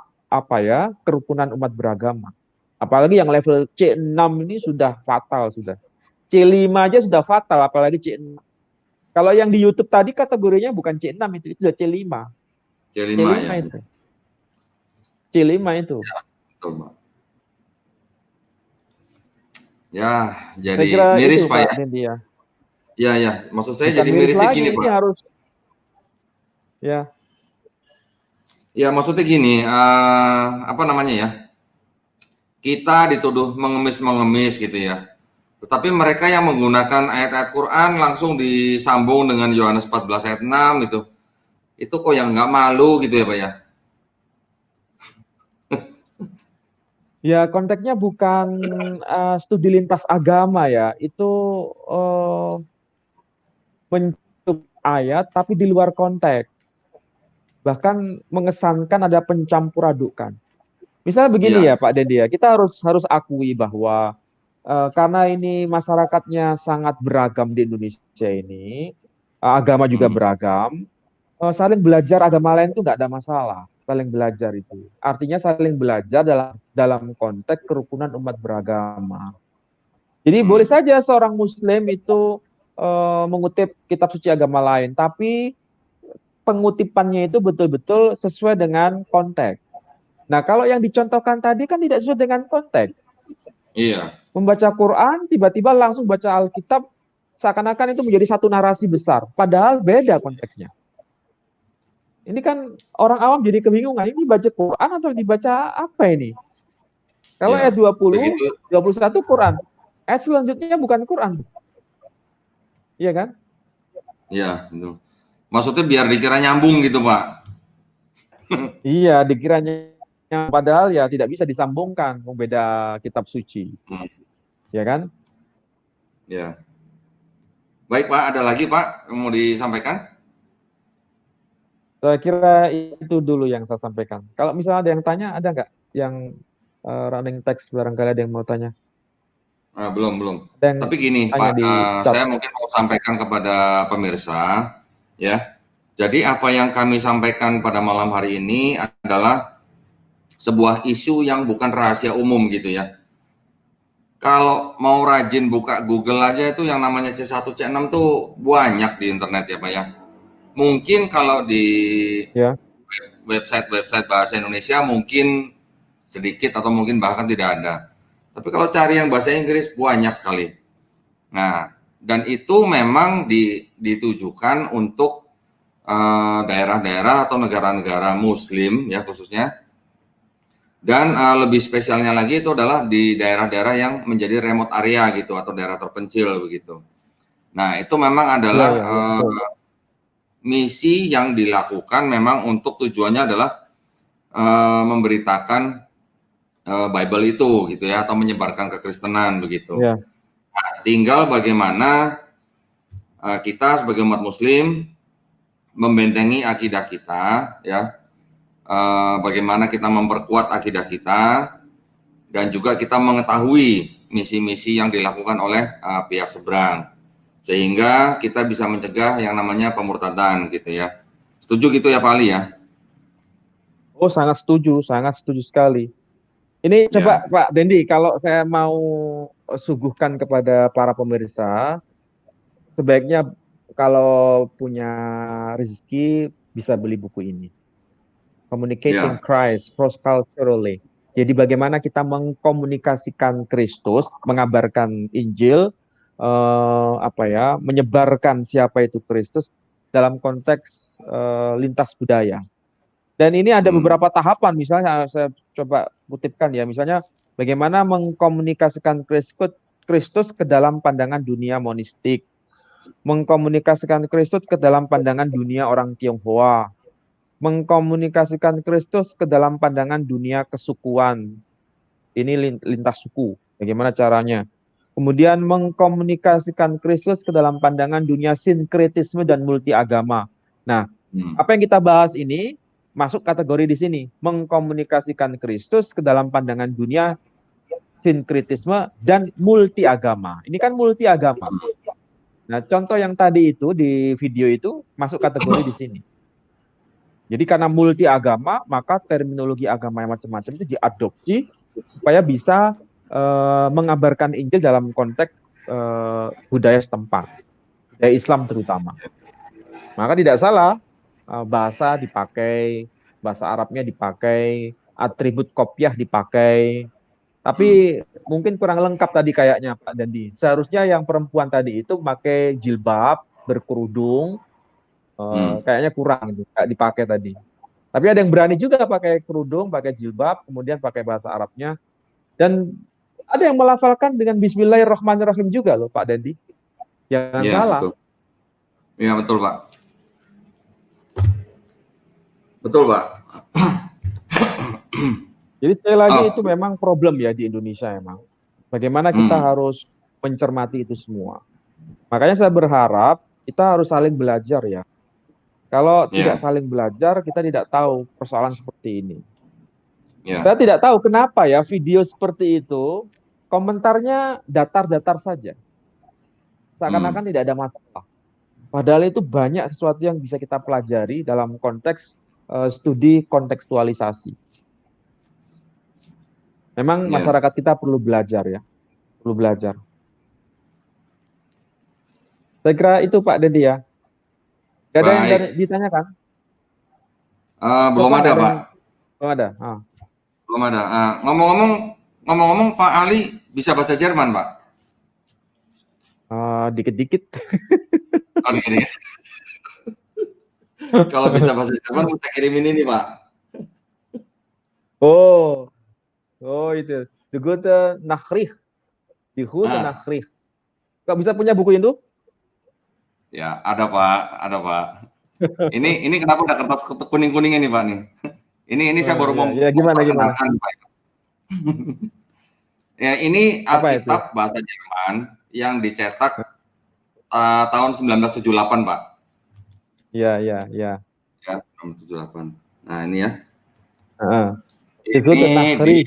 kerukunan umat beragama. Apalagi yang level C6 ini sudah fatal sudah. C5 aja sudah fatal, apalagi C6. Kalau yang di YouTube tadi kategorinya bukan C6 itu sudah C5. C5 C5 ya. itu. C5 itu. Ya, betul, Pak. Ya, Saya jadi kira miris itu, Pak ya. Pak Dendi ya. Ya, ya, maksud saya Bukan jadi miris mirisnya lagi, gini ini Pak. harus ya. Ya, maksudnya gini, apa namanya ya? Kita dituduh mengemis-mengemis gitu ya. Tetapi mereka yang menggunakan ayat-ayat Quran langsung disambung dengan Yohanes 14 ayat 6 gitu. Itu kok yang nggak malu gitu ya Pak ya? Ya, konteksnya bukan studi lintas agama ya. Itu mencukup ayat tapi di luar konteks. Bahkan mengesankan ada pencampur adukan. Misalnya begini Iya. ya Pak Dendi ya, kita harus akui bahwa karena ini masyarakatnya sangat beragam di Indonesia ini, agama juga beragam, saling belajar agama lain itu nggak ada masalah, saling belajar itu. Artinya saling belajar dalam konteks kerukunan umat beragama. Jadi boleh saja seorang Muslim itu mengutip kitab suci agama lain, tapi pengutipannya itu betul-betul sesuai dengan konteks. Nah, kalau yang dicontohkan tadi kan tidak sesuai dengan konteks. Iya. Membaca Quran, tiba-tiba langsung baca Alkitab, seakan-akan itu menjadi satu narasi besar. Padahal beda konteksnya. Ini kan orang awam jadi kebingungan, ini baca Quran atau dibaca apa ini? Kalau Ya, ayat 20, begitu. 21 Quran. Ayat selanjutnya bukan Quran. Iya kan? Iya, itu. Maksudnya biar dikira nyambung gitu, Pak. Iya, dikiranya padahal ya tidak bisa disambungkan membeda kitab suci. Ya kan? Ya. Baik, Pak, ada lagi, Pak, yang mau disampaikan? Saya kira itu dulu yang saya sampaikan. Kalau misalnya ada yang tanya, ada nggak yang running text barangkali ada yang mau tanya? Belum. Ada yang Tapi gini, tanya Pak, di chat. saya mungkin mau sampaikan kepada pemirsa, ya. Jadi apa yang kami sampaikan pada malam hari ini adalah sebuah isu yang bukan rahasia umum gitu ya. Kalau mau rajin buka Google aja itu yang namanya C1, C6 tuh banyak di internet ya Pak ya. Mungkin kalau di Ya. website bahasa Indonesia mungkin sedikit atau mungkin bahkan tidak ada. Tapi kalau cari yang bahasa Inggris banyak sekali. Nah, dan itu memang ditujukan untuk daerah-daerah atau negara-negara Muslim ya khususnya. Dan lebih spesialnya lagi itu adalah di daerah-daerah yang menjadi remote area gitu atau daerah terpencil begitu. Nah itu memang adalah misi yang dilakukan memang untuk tujuannya adalah memberitakan Bible itu gitu ya, atau menyebarkan kekristenan begitu. Ya. Nah, tinggal bagaimana kita sebagai umat Muslim membentengi akidah kita, ya, bagaimana kita memperkuat akidah kita, dan juga kita mengetahui misi-misi yang dilakukan oleh pihak seberang, sehingga kita bisa mencegah yang namanya pemurtadan gitu ya. Setuju gitu ya Pak Ali ya? Oh, sangat setuju sekali. Ini coba Pak Dendi, kalau saya mau suguhkan kepada para pemirsa, sebaiknya kalau punya rezeki bisa beli buku ini. Communicating Christ Cross-Culturally. Jadi bagaimana kita mengkomunikasikan Kristus, mengabarkan Injil, menyebarkan siapa itu Kristus dalam konteks lintas budaya. Dan ini ada beberapa tahapan, misalnya saya coba kutipkan ya, misalnya bagaimana mengkomunikasikan Kristus ke dalam pandangan dunia monistik, mengkomunikasikan Kristus ke dalam pandangan dunia orang Tionghoa, mengkomunikasikan Kristus ke dalam pandangan dunia kesukuan. Ini lintas suku, bagaimana caranya. Kemudian mengkomunikasikan Kristus ke dalam pandangan dunia sinkretisme dan multi agama. Nah, apa yang kita bahas ini masuk kategori di sini, mengkomunikasikan Kristus ke dalam pandangan dunia sinkretisme dan multi agama. Ini kan multi agama. Nah, contoh yang tadi itu di video itu masuk kategori di sini. Jadi karena multi agama, maka terminologi agama yang macam-macam itu diadopsi supaya bisa mengabarkan Injil dalam konteks budaya setempat, budaya Islam terutama. Maka tidak salah bahasa dipakai, bahasa Arabnya dipakai, atribut kopiah dipakai. Tapi mungkin kurang lengkap tadi kayaknya Pak Dandi. Seharusnya yang perempuan tadi itu pakai jilbab, berkerudung, kayaknya kurang juga dipakai tadi. Tapi ada yang berani juga pakai kerudung, pakai jilbab, kemudian pakai bahasa Arabnya. Dan ada yang melafalkan dengan Bismillahirrahmanirrahim juga loh Pak Dandi. Jangan salah. Iya betul Pak. Betul Pak. Jadi sekali lagi itu memang problem ya di Indonesia emang. Bagaimana kita harus mencermati itu semua. Makanya saya berharap kita harus saling belajar ya. Kalau tidak saling belajar, kita tidak tahu persoalan seperti ini. Saya tidak tahu kenapa ya video seperti itu, komentarnya datar-datar saja. Seakan-akan tidak ada masalah. Padahal itu banyak sesuatu yang bisa kita pelajari dalam konteks studi kontekstualisasi. Memang masyarakat kita perlu belajar ya. Perlu belajar. Saya kira itu Pak Dendi ya. Gak ada yang ditanyakan? Belum ada Pak. Belum ada. Belum ada. Ngomong-ngomong Pak Ali bisa bahasa Jerman Pak? Dikit-dikit. Kalau bisa bahasa Jerman bisa kirimin ini Pak. Oh itu. The Gute Nachricht. Die Gute Nachricht. Kok bisa punya buku itu? Ya, ada Pak. Ini kenapa ada kertas kuning-kuningnya nih Pak nih? Ini saya baru mau gimana? Pak. Ya, ini Alkitab bahasa Jerman yang dicetak tahun 1978 Pak. Iya. Ya, 1978. Nah, ini ya. Ini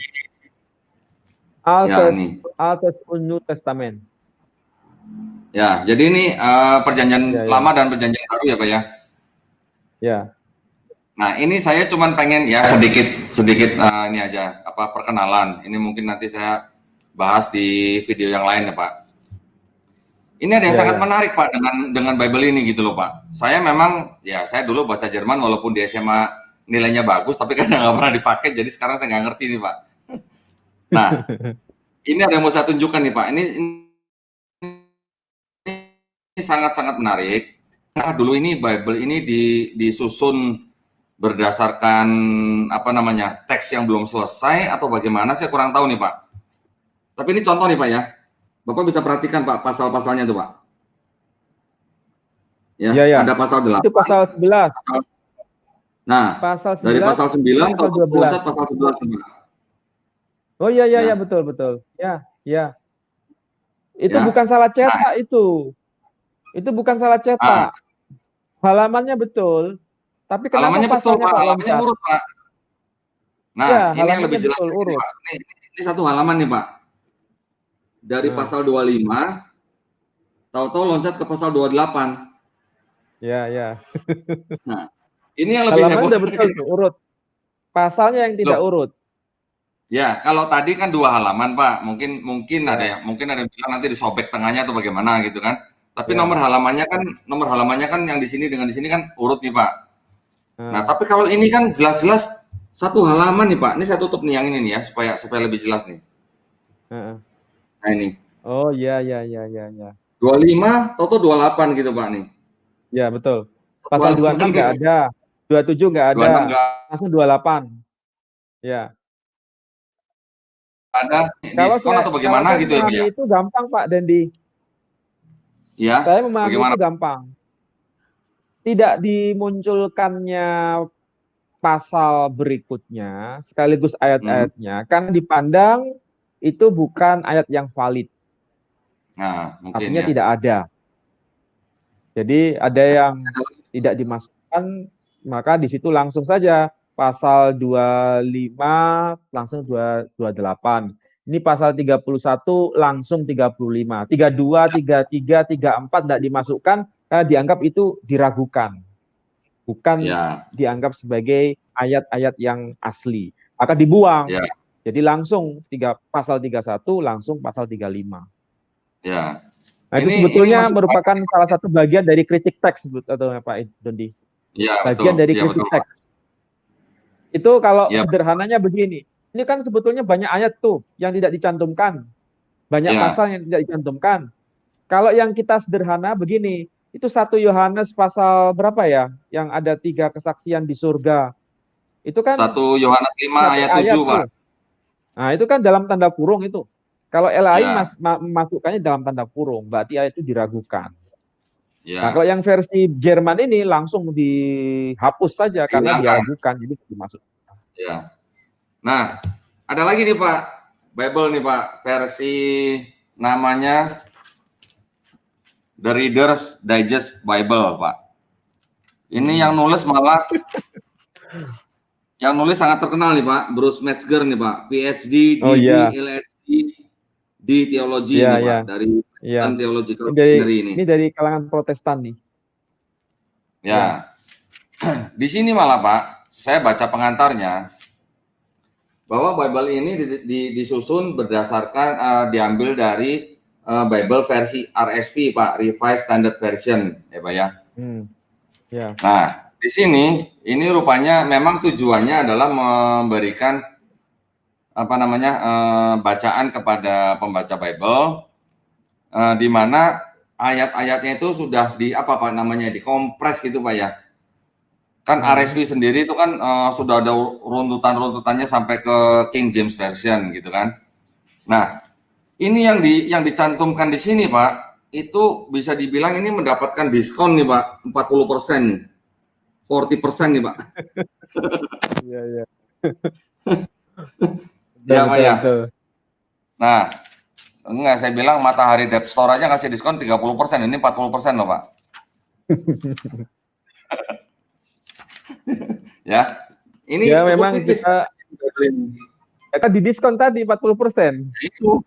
Altes New Testament. Ya, jadi ini perjanjian lama dan perjanjian baru ya Pak ya. Ya. Nah, ini saya cuman pengen ya sedikit ini aja perkenalan. Ini mungkin nanti saya bahas di video yang lain ya Pak. Ini ada yang sangat menarik Pak dengan Bible ini gitu loh Pak. Saya memang saya dulu bahasa Jerman walaupun di SMA nilainya bagus, tapi karena nggak pernah dipakai, jadi sekarang saya nggak ngerti nih Pak. Nah, ini ada yang mau saya tunjukkan nih Pak. Ini sangat-sangat menarik. Nah, dulu ini Bible ini disusun berdasarkan teks yang belum selesai atau bagaimana, saya kurang tahu nih Pak. Tapi ini contoh nih Pak ya. Bapak bisa perhatikan Pak pasal-pasalnya tuh Pak. Ya, Iya, ya. ada pasal 8. Itu pasal 11. Nah, Pasal 11, dari pasal 9 pasal atau 12. loncat pasal 11 Pak. Oh iya, iya, Ya. ya, betul, betul. Ya, ya. Itu Ya. bukan salah cetak itu. Itu bukan salah cetak. Halamannya betul. Tapi kenapa Halamannya betul, pasalnya Pak. kok Halamannya loncat? urut, Pak. Nah, Ya, ini yang lebih halamannya jelas betul, lagi nih, urut. Pak. Ini satu halaman nih, Pak. Dari Nah. pasal 25 tahu-tahu loncat ke pasal 28. Ya, ya. Nah, ini yang lebih Halaman heboh. udah betul tuh, urut. Pasalnya yang tidak Loh, urut. ya, kalau tadi kan 2 halaman, Pak. Mungkin Ya. ada yang bilang nanti disobek tengahnya atau bagaimana gitu kan. Tapi Ya. nomor halamannya kan yang di sini dengan di sini kan urut nih, Pak. Nah, Nah. tapi kalau ini kan jelas-jelas satu halaman nih, Pak. Ini saya tutup nih yang ini nih ya supaya lebih jelas nih. Nah, ini. Oh, ya, ya, ya, ya, ya. 25 atau 28 gitu, Pak nih. Ya, betul. Pasal 26 nggak ada. 27 nggak ada. 26 nggak Langsung 28. Ya. ada diskon atau bagaimana kalau gitu ya, Pak ya? Itu gampang, Pak Dendi. Ya, Saya memahami bagaimana? itu gampang. Tidak dimunculkannya pasal berikutnya sekaligus ayat-ayatnya kan dipandang itu bukan ayat yang valid. Nah, mungkin Artinya ya. tidak ada. Jadi ada yang tidak dimasukkan, maka di situ langsung saja pasal 25 langsung 28. Ini pasal 31 langsung 35. 32, 33, 34 tidak dimasukkan karena dianggap itu diragukan. Bukan dianggap sebagai ayat-ayat yang asli. Maka dibuang. Ya. Jadi langsung pasal 31 langsung pasal 35. Ya. Nah, itu sebetulnya merupakan salah satu bagian dari kritik teks atau Pak Dondi. Ya, bagian betul. dari Ya, kritik betul, teks. Itu kalau ya, sederhananya begini. Ini kan sebetulnya banyak ayat tuh yang tidak dicantumkan. Banyak pasal yang tidak dicantumkan. Kalau yang kita sederhana begini, itu 1 Yohanes pasal berapa ya? Yang ada 3 kesaksian di surga. Itu kan 1 Yohanes 5 ayat 7, Pak. Nah, itu kan dalam tanda kurung itu. Kalau LAI memasukkannya dalam tanda kurung, berarti ayat itu diragukan. Ya. Nah, kalau yang versi Jerman ini langsung dihapus saja karena diragukan, jadi dimasukkan. Ya. Nah, ada lagi nih Pak, Bible nih Pak, versi namanya The Reader's Digest Bible, Pak. Ini yang nulis malah yang nulis sangat terkenal nih Pak, Bruce Metzger nih Pak, PhD, DD, LHD di teologi nih Pak, dari Theological Seminary ini. Ini dari kalangan Protestan nih. Ya. Di sini malah Pak, saya baca pengantarnya bahwa Bible ini disusun berdasarkan diambil dari Bible versi RSV Pak, Revised Standard Version ya Pak ya. Ya. Nah, di sini ini rupanya memang tujuannya adalah memberikan bacaan kepada pembaca Bible di mana ayat-ayatnya itu sudah dikompres gitu Pak ya. Kan RSV sendiri itu kan sudah ada runtutannya sampai ke King James Version gitu kan. Nah, ini yang dicantumkan di sini Pak, itu bisa dibilang ini mendapatkan diskon nih Pak, 40% nih. 40% nih Pak. Iya, iya. Ya Pak ya. Nah, enggak, saya bilang Matahari Debt Store aja ngasih diskon 30%, ini 40% loh Pak. Ya, ini ya memang tipis. Kita didiskon tadi 40%. Itu.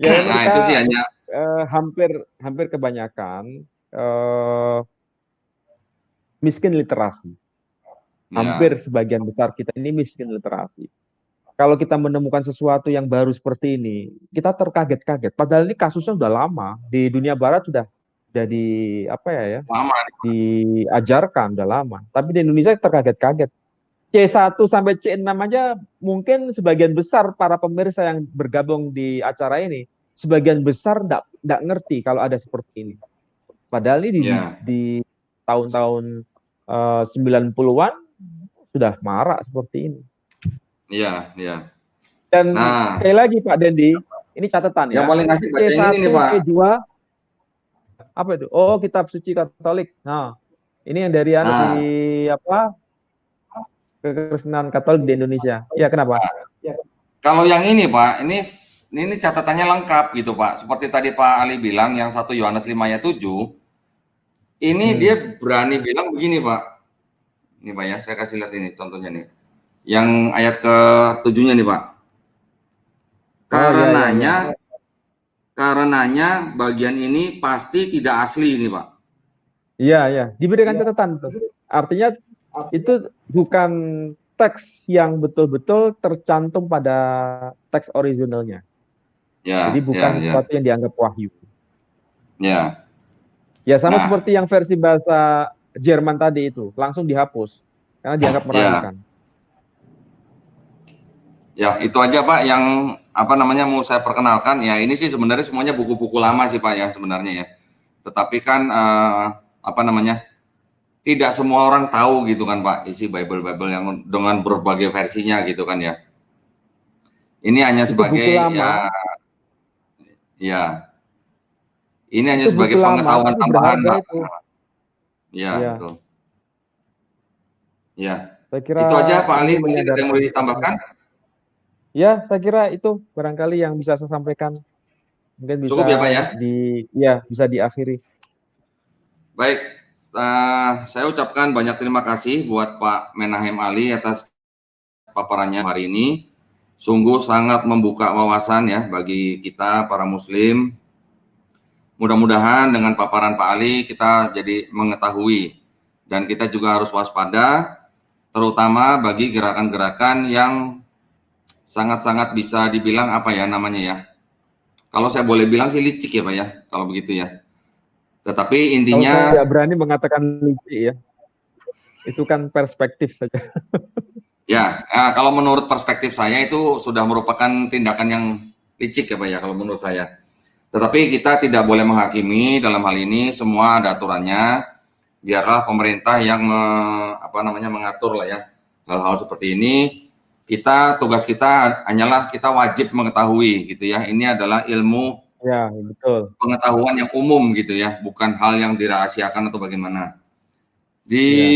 Ya, nah, itu sih hanya hampir kebanyakan miskin literasi. Hampir sebagian besar kita ini miskin literasi. Kalau kita menemukan sesuatu yang baru seperti ini, kita terkaget-kaget. Padahal ini kasusnya sudah lama di dunia barat sudah lama. Diajarkan udah lama. Tapi di Indonesia terkaget-kaget. C1 sampai C6 aja mungkin sebagian besar para pemirsa yang bergabung di acara ini, sebagian besar enggak ngerti kalau ada seperti ini. Padahal ini di tahun-tahun 90-an sudah marak seperti ini. Iya, iya. Dan sekali lagi Pak Dendi, ini catatan ya. Yang paling asik baca C1, ini nih Pak. C2, Apa itu? Oh, kitab suci Katolik. Nah, ini yang dari anu Nah, di apa? Kekristenan Katolik di Indonesia. Ya, kenapa? kalau yang ini Pak, ini catatannya lengkap gitu Pak. Seperti tadi Pak Ali bilang yang 1 Yohanes 5 ayat 7, ini dia Hmm. berani bilang begini Pak. Ini Pak ya, saya kasih lihat ini contohnya nih. Yang ayat ke-7-nya nih Pak. Oh, ya, ya, ya. Karenanya bagian ini pasti tidak asli ini Pak. Iya, ya. Diberikan catatan tuh. Artinya itu bukan teks yang betul-betul tercantum pada teks originalnya. Jadi Ya, bukan ya, ya, sesuatu yang dianggap wahyu. ya. Ya sama Nah, seperti yang versi bahasa Jerman tadi itu, langsung dihapus karena dianggap ya, meragukan. ya itu aja Pak yang apa namanya mau saya perkenalkan. Ya ini sih sebenarnya semuanya buku-buku lama sih Pak ya sebenarnya ya. Tetapi kan apa namanya tidak semua orang tahu gitu kan Pak isi Bible yang dengan berbagai versinya gitu kan ya. Ini hanya Itu buku sebagai lama, ya ini hanya itu buku sebagai lama pengetahuan tapi tambahan berharga Pak. itu. Ya Ya, betul. Ya saya kira itu aja Pak ini Ali mungkin ada yang mau menyadarkan kita semua. ditambahkan. Ya, saya kira itu barangkali yang bisa saya sampaikan. Mungkin Cukup ya Pak bisa ya. bisa diakhiri. Baik, saya ucapkan banyak terima kasih buat Pak Menahem Ali atas paparannya hari ini. Sungguh sangat membuka wawasan ya bagi kita para muslim. Mudah-mudahan dengan paparan Pak Ali kita jadi mengetahui dan kita juga harus waspada terutama bagi gerakan-gerakan yang sangat-sangat bisa dibilang apa ya namanya ya. Kalau saya boleh bilang sih licik ya Pak ya, kalau begitu ya. Tetapi Kalau intinya saya tidak berani mengatakan licik ya, itu kan perspektif saja. ya, kalau menurut perspektif saya itu sudah merupakan tindakan yang licik ya Pak ya kalau menurut saya. Tetapi kita tidak boleh menghakimi dalam hal ini, semua ada aturannya. Biarlah pemerintah yang mengatur lah ya hal-hal seperti ini. Tugas kita hanyalah kita wajib mengetahui gitu ya. Ini adalah ilmu Ya, betul. pengetahuan yang umum gitu ya, bukan hal yang dirahasiakan atau bagaimana. Di Ya.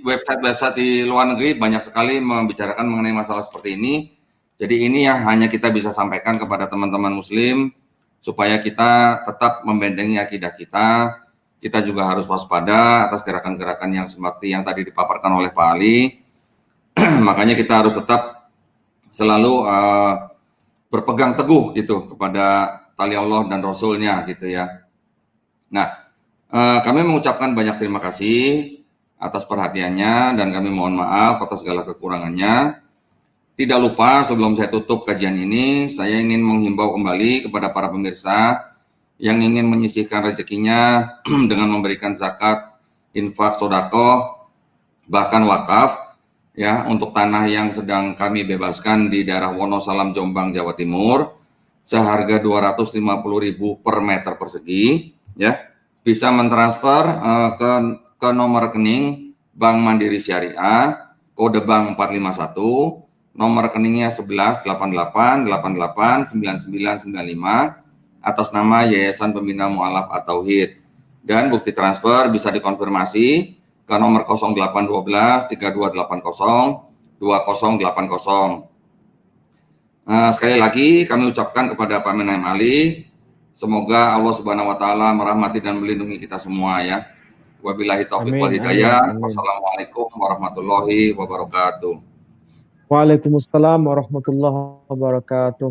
website-website di luar negeri banyak sekali membicarakan mengenai masalah seperti ini. Jadi ini yang hanya kita bisa sampaikan kepada teman-teman muslim supaya kita tetap membentengi akidah kita. Kita juga harus waspada atas gerakan-gerakan yang seperti yang tadi dipaparkan oleh Pak Ali. Makanya kita harus tetap selalu berpegang teguh gitu kepada tali Allah dan Rasulnya gitu ya. Nah, kami mengucapkan banyak terima kasih atas perhatiannya dan kami mohon maaf atas segala kekurangannya. Tidak lupa sebelum saya tutup kajian ini, saya ingin menghimbau kembali kepada para pemirsa yang ingin menyisihkan rezekinya dengan memberikan zakat, infak, sedekah, bahkan wakaf ya untuk tanah yang sedang kami bebaskan di daerah Wonosalam, Jombang, Jawa Timur seharga 250.000 per meter persegi ya bisa mentransfer ke nomor rekening Bank Mandiri Syariah kode bank 451 nomor rekeningnya 1188889995 atas nama Yayasan Pembina Mu'alaf At-Tauhid dan bukti transfer bisa dikonfirmasi ke nomor 0812 3280 2080. Sekali lagi kami ucapkan kepada Pak Menahem Ali, semoga Allah Subhanahu wa taala merahmati dan melindungi kita semua ya. Wabillahi taufiq wal hidayah. Wassalamualaikum warahmatullahi wabarakatuh. Waalaikumsalam warahmatullahi wabarakatuh.